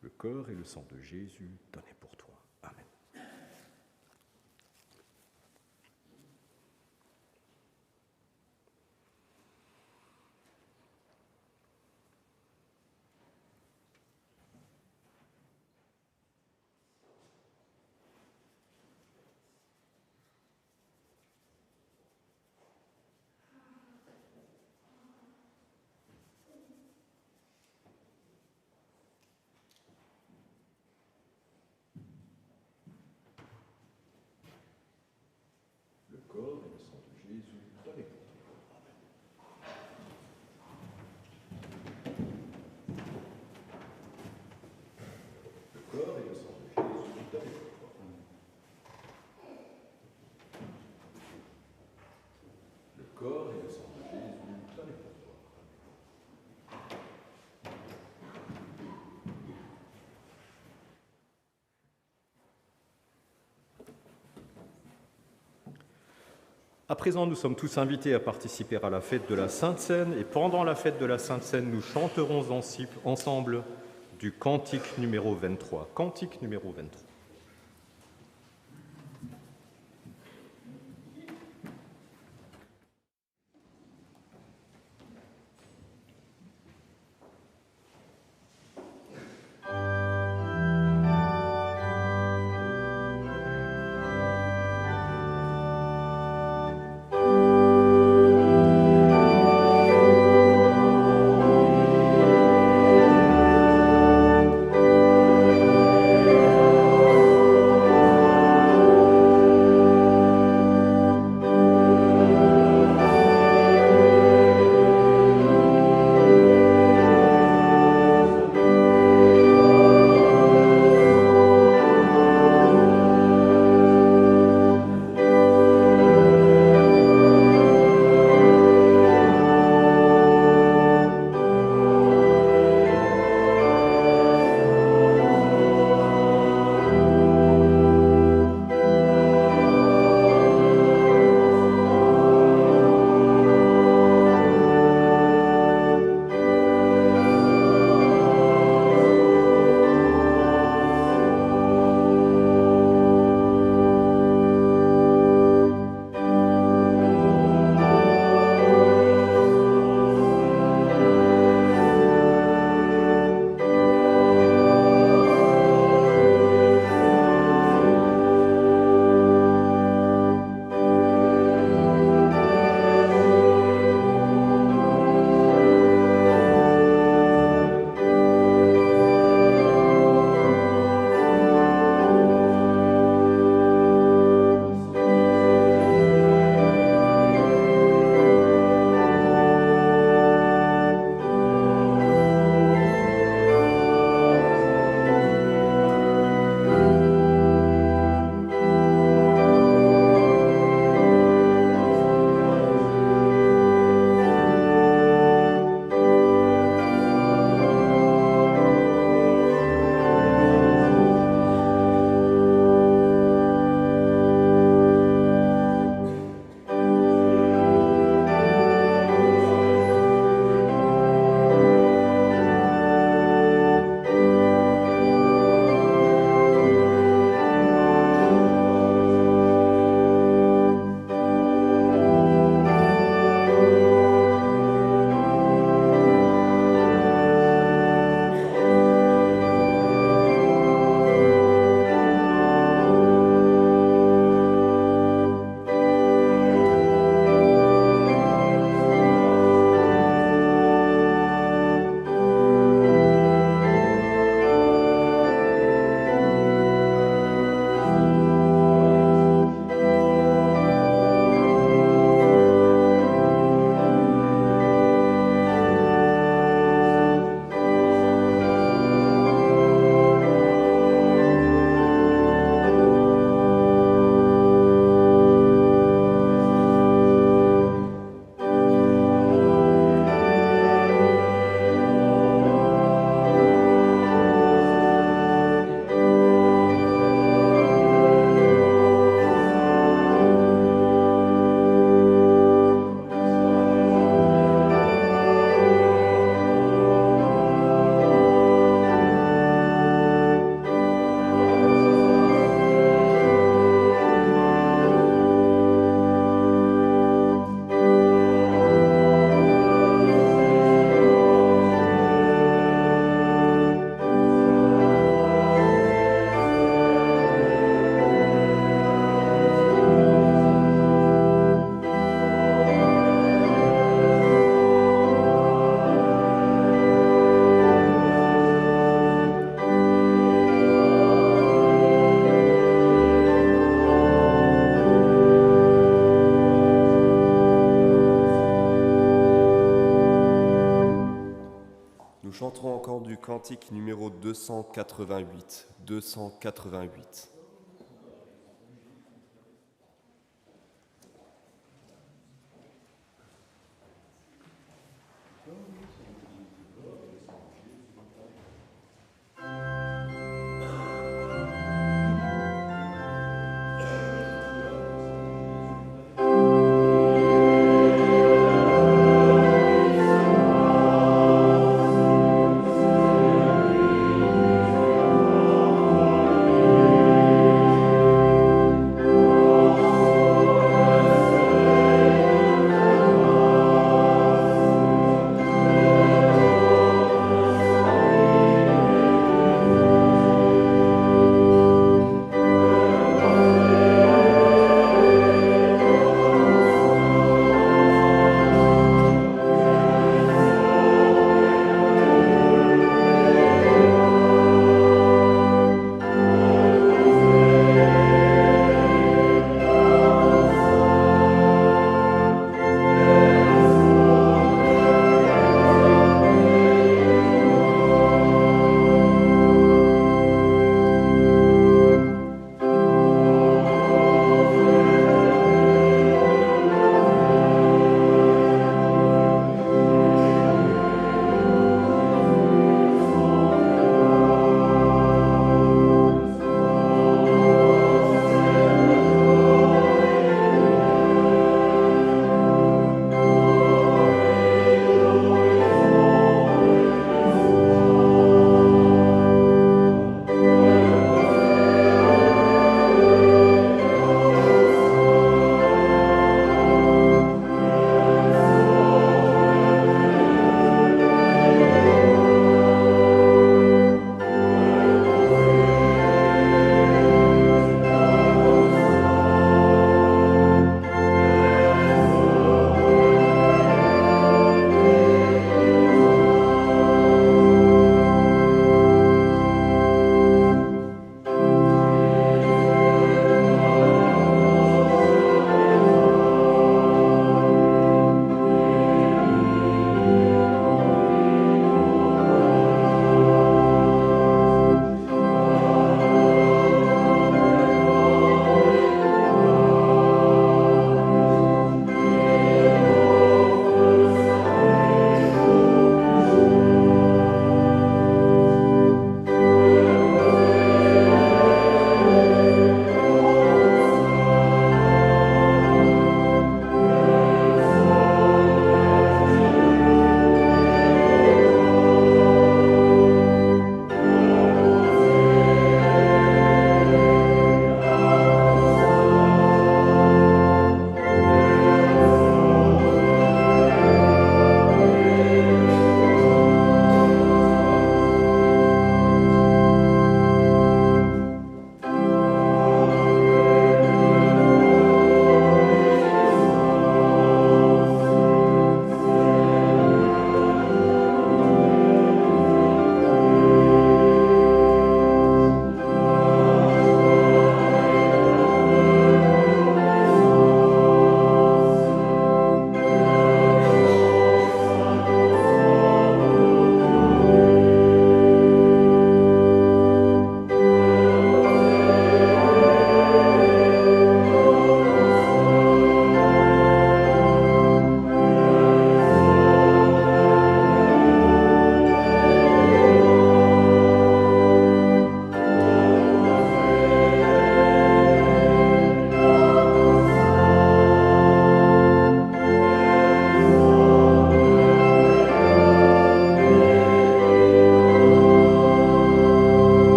Le corps et le sang de Jésus donnés pour toi. Amen. Le corps et le sang de Jésus donnés pour toi. Le corps et le sang de Jésus donnés pour toi. Le corps et le sang de Jésus donnés pour toi. À présent, nous sommes tous invités à participer à la fête de la Sainte Seine et pendant la fête de la Sainte Seine, nous chanterons ensemble du cantique numéro 23. Cantique numéro 23. Amen. chanterons encore du cantique numéro 288. 288. Amen.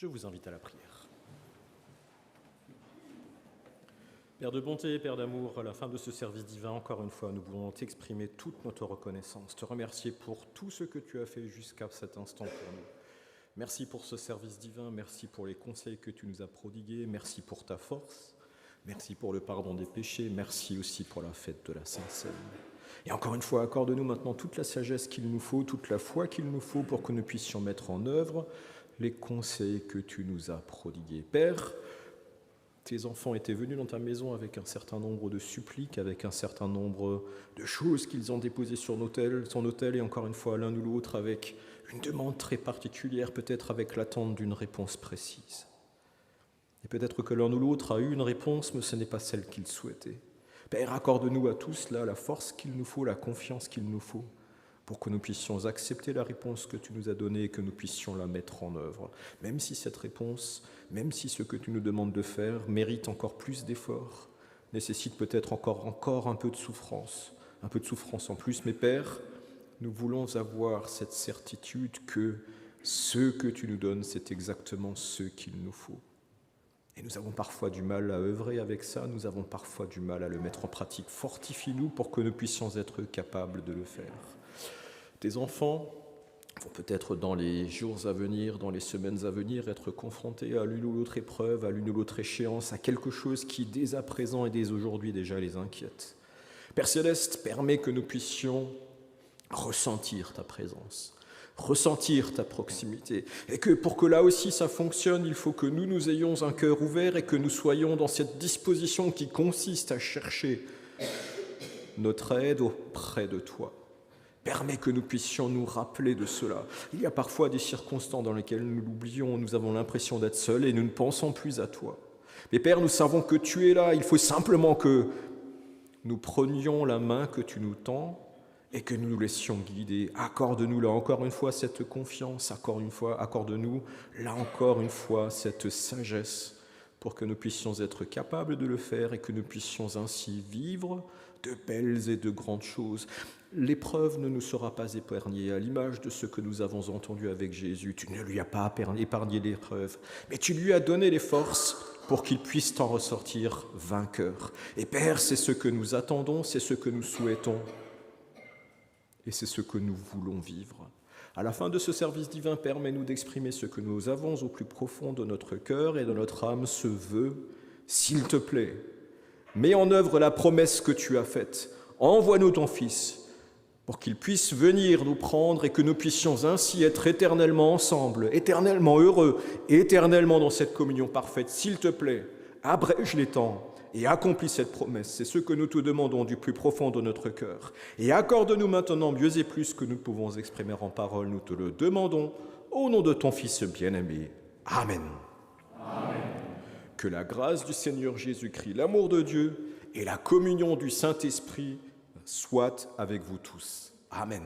Je vous invite à la prière. Père de bonté, Père d'amour, à la fin de ce service divin, encore une fois, nous voulons t'exprimer toute notre reconnaissance, te remercier pour tout ce que tu as fait jusqu'à cet instant pour nous. Merci pour ce service divin, merci pour les conseils que tu nous as prodigués, merci pour ta force, merci pour le pardon des péchés, merci aussi pour la fête de la Sainte-Seine. Et encore une fois, accorde-nous maintenant toute la sagesse qu'il nous faut, toute la foi qu'il nous faut pour que nous puissions mettre en œuvre les conseils que tu nous as prodigués. Père, tes enfants étaient venus dans ta maison avec un certain nombre de suppliques, avec un certain nombre de choses qu'ils ont déposées sur son autel, et encore une fois, l'un ou l'autre avec une demande très particulière, peut-être avec l'attente d'une réponse précise. Et peut-être que l'un ou l'autre a eu une réponse, mais ce n'est pas celle qu'il souhaitait. Père, accorde-nous à tous là la force qu'il nous faut, la confiance qu'il nous faut, pour que nous puissions accepter la réponse que tu nous as donnée et que nous puissions la mettre en œuvre. Même si cette réponse, même si ce que tu nous demandes de faire mérite encore plus d'efforts, nécessite peut-être encore un peu de souffrance en plus. Mais Père, nous voulons avoir cette certitude que ce que tu nous donnes, c'est exactement ce qu'il nous faut. Et nous avons parfois du mal à œuvrer avec ça, nous avons parfois du mal à le mettre en pratique. Fortifie-nous pour que nous puissions être capables de le faire. Tes enfants vont peut-être dans les jours à venir, dans les semaines à venir, être confrontés à l'une ou l'autre épreuve, à l'une ou l'autre échéance, à quelque chose qui, dès à présent et dès aujourd'hui, déjà les inquiète. Père Céleste, permets que nous puissions ressentir ta présence, ressentir ta proximité, et que pour que là aussi ça fonctionne, il faut que nous ayons un cœur ouvert et que nous soyons dans cette disposition qui consiste à chercher notre aide auprès de toi. Permets que nous puissions nous rappeler de cela. Il y a parfois des circonstances dans lesquelles nous l'oublions, nous avons l'impression d'être seuls et nous ne pensons plus à toi. Mais Père, nous savons que tu es là, il faut simplement que nous prenions la main que tu nous tends et que nous nous laissions guider. Accorde-nous là encore une fois cette confiance, accorde-nous là encore une fois cette sagesse pour que nous puissions être capables de le faire et que nous puissions ainsi vivre de belles et de grandes choses. L'épreuve ne nous sera pas épargnée. À l'image de ce que nous avons entendu avec Jésus, tu ne lui as pas épargné l'épreuve, mais tu lui as donné les forces pour qu'il puisse en ressortir vainqueur. Et Père, c'est ce que nous attendons, c'est ce que nous souhaitons, et c'est ce que nous voulons vivre. À la fin de ce service divin, permets-nous d'exprimer ce que nous avons au plus profond de notre cœur et de notre âme, ce vœu, s'il te plaît. Mets en œuvre la promesse que tu as faite. Envoie-nous ton Fils pour qu'il puisse venir nous prendre et que nous puissions ainsi être éternellement ensemble, éternellement heureux et éternellement dans cette communion parfaite. S'il te plaît, abrège les temps et accomplis cette promesse. C'est ce que nous te demandons du plus profond de notre cœur. Et accorde-nous maintenant mieux et plus que nous pouvons exprimer en parole. Nous te le demandons au nom de ton Fils bien-aimé. Amen. Amen. Que la grâce du Seigneur Jésus-Christ, l'amour de Dieu et la communion du Saint-Esprit soient avec vous tous. Amen.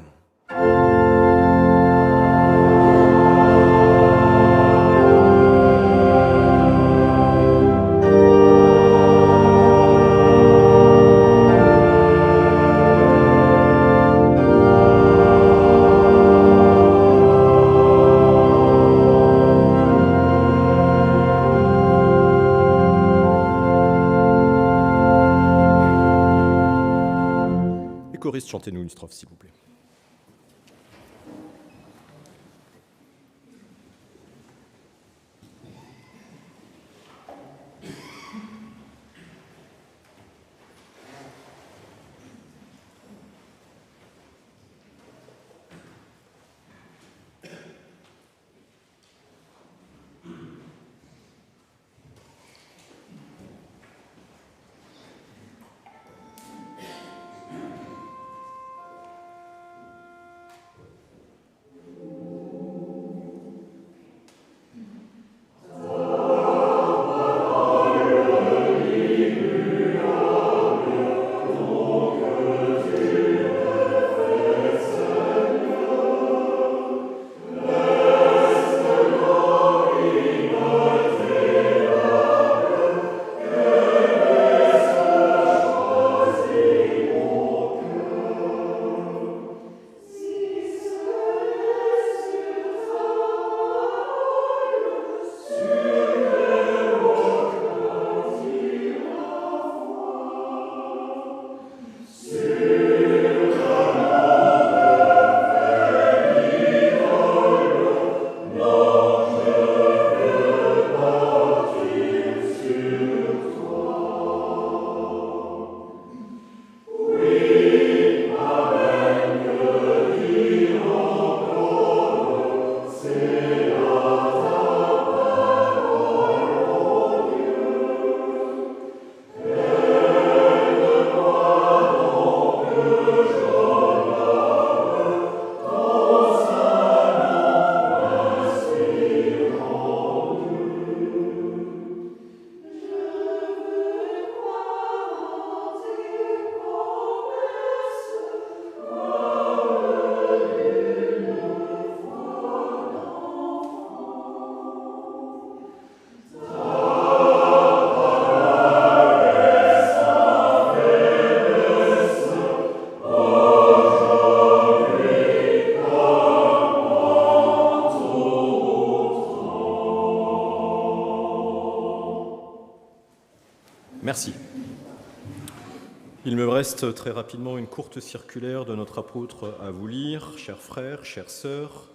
Chantez-nous une strophe, s'il vous plaît. Merci. Il me reste très rapidement une courte circulaire de notre apôtre à vous lire. Chers frères, chères sœurs,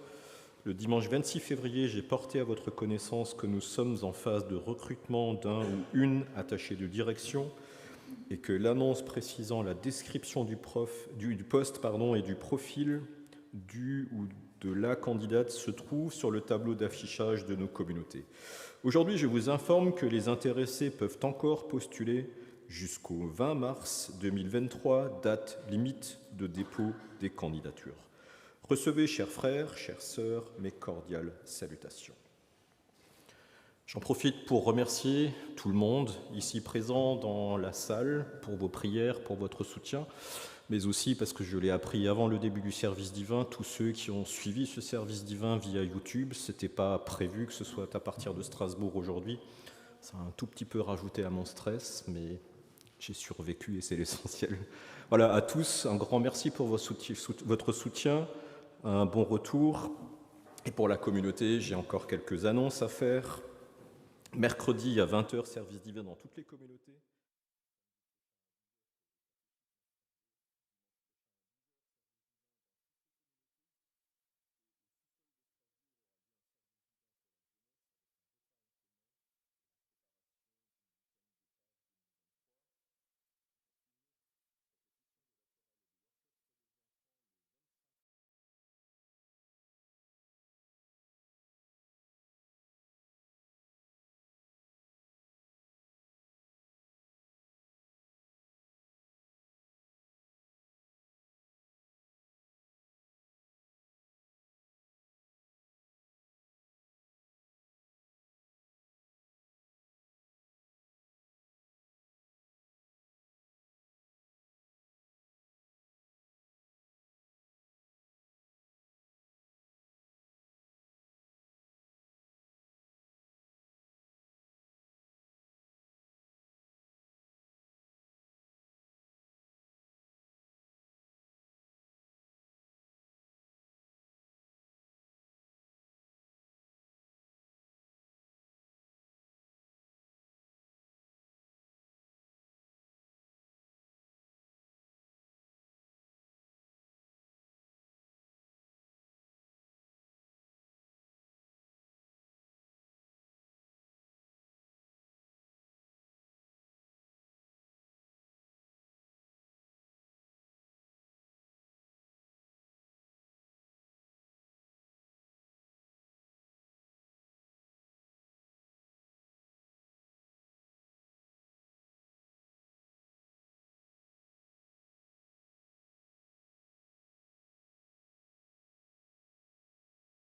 le dimanche 26 février, j'ai porté à votre connaissance que nous sommes en phase de recrutement d'un ou une attachée de direction et que l'annonce précisant la description du poste et du profil du ou de la candidate se trouve sur le tableau d'affichage de nos communautés. Aujourd'hui, je vous informe que les intéressés peuvent encore postuler jusqu'au 20 mars 2023, date limite de dépôt des candidatures. Recevez, chers frères, chères sœurs, mes cordiales salutations. J'en profite pour remercier tout le monde ici présent dans la salle pour vos prières, pour votre soutien, mais aussi parce que je l'ai appris avant le début du service divin, tous ceux qui ont suivi ce service divin via YouTube. Ce n'était pas prévu que ce soit à partir de Strasbourg aujourd'hui. Ça a un tout petit peu rajouté à mon stress, mais j'ai survécu et c'est l'essentiel. Voilà, à tous, un grand merci pour votre soutien, un bon retour. Et pour la communauté, j'ai encore quelques annonces à faire. Mercredi à 20h, service divin dans toutes les communautés.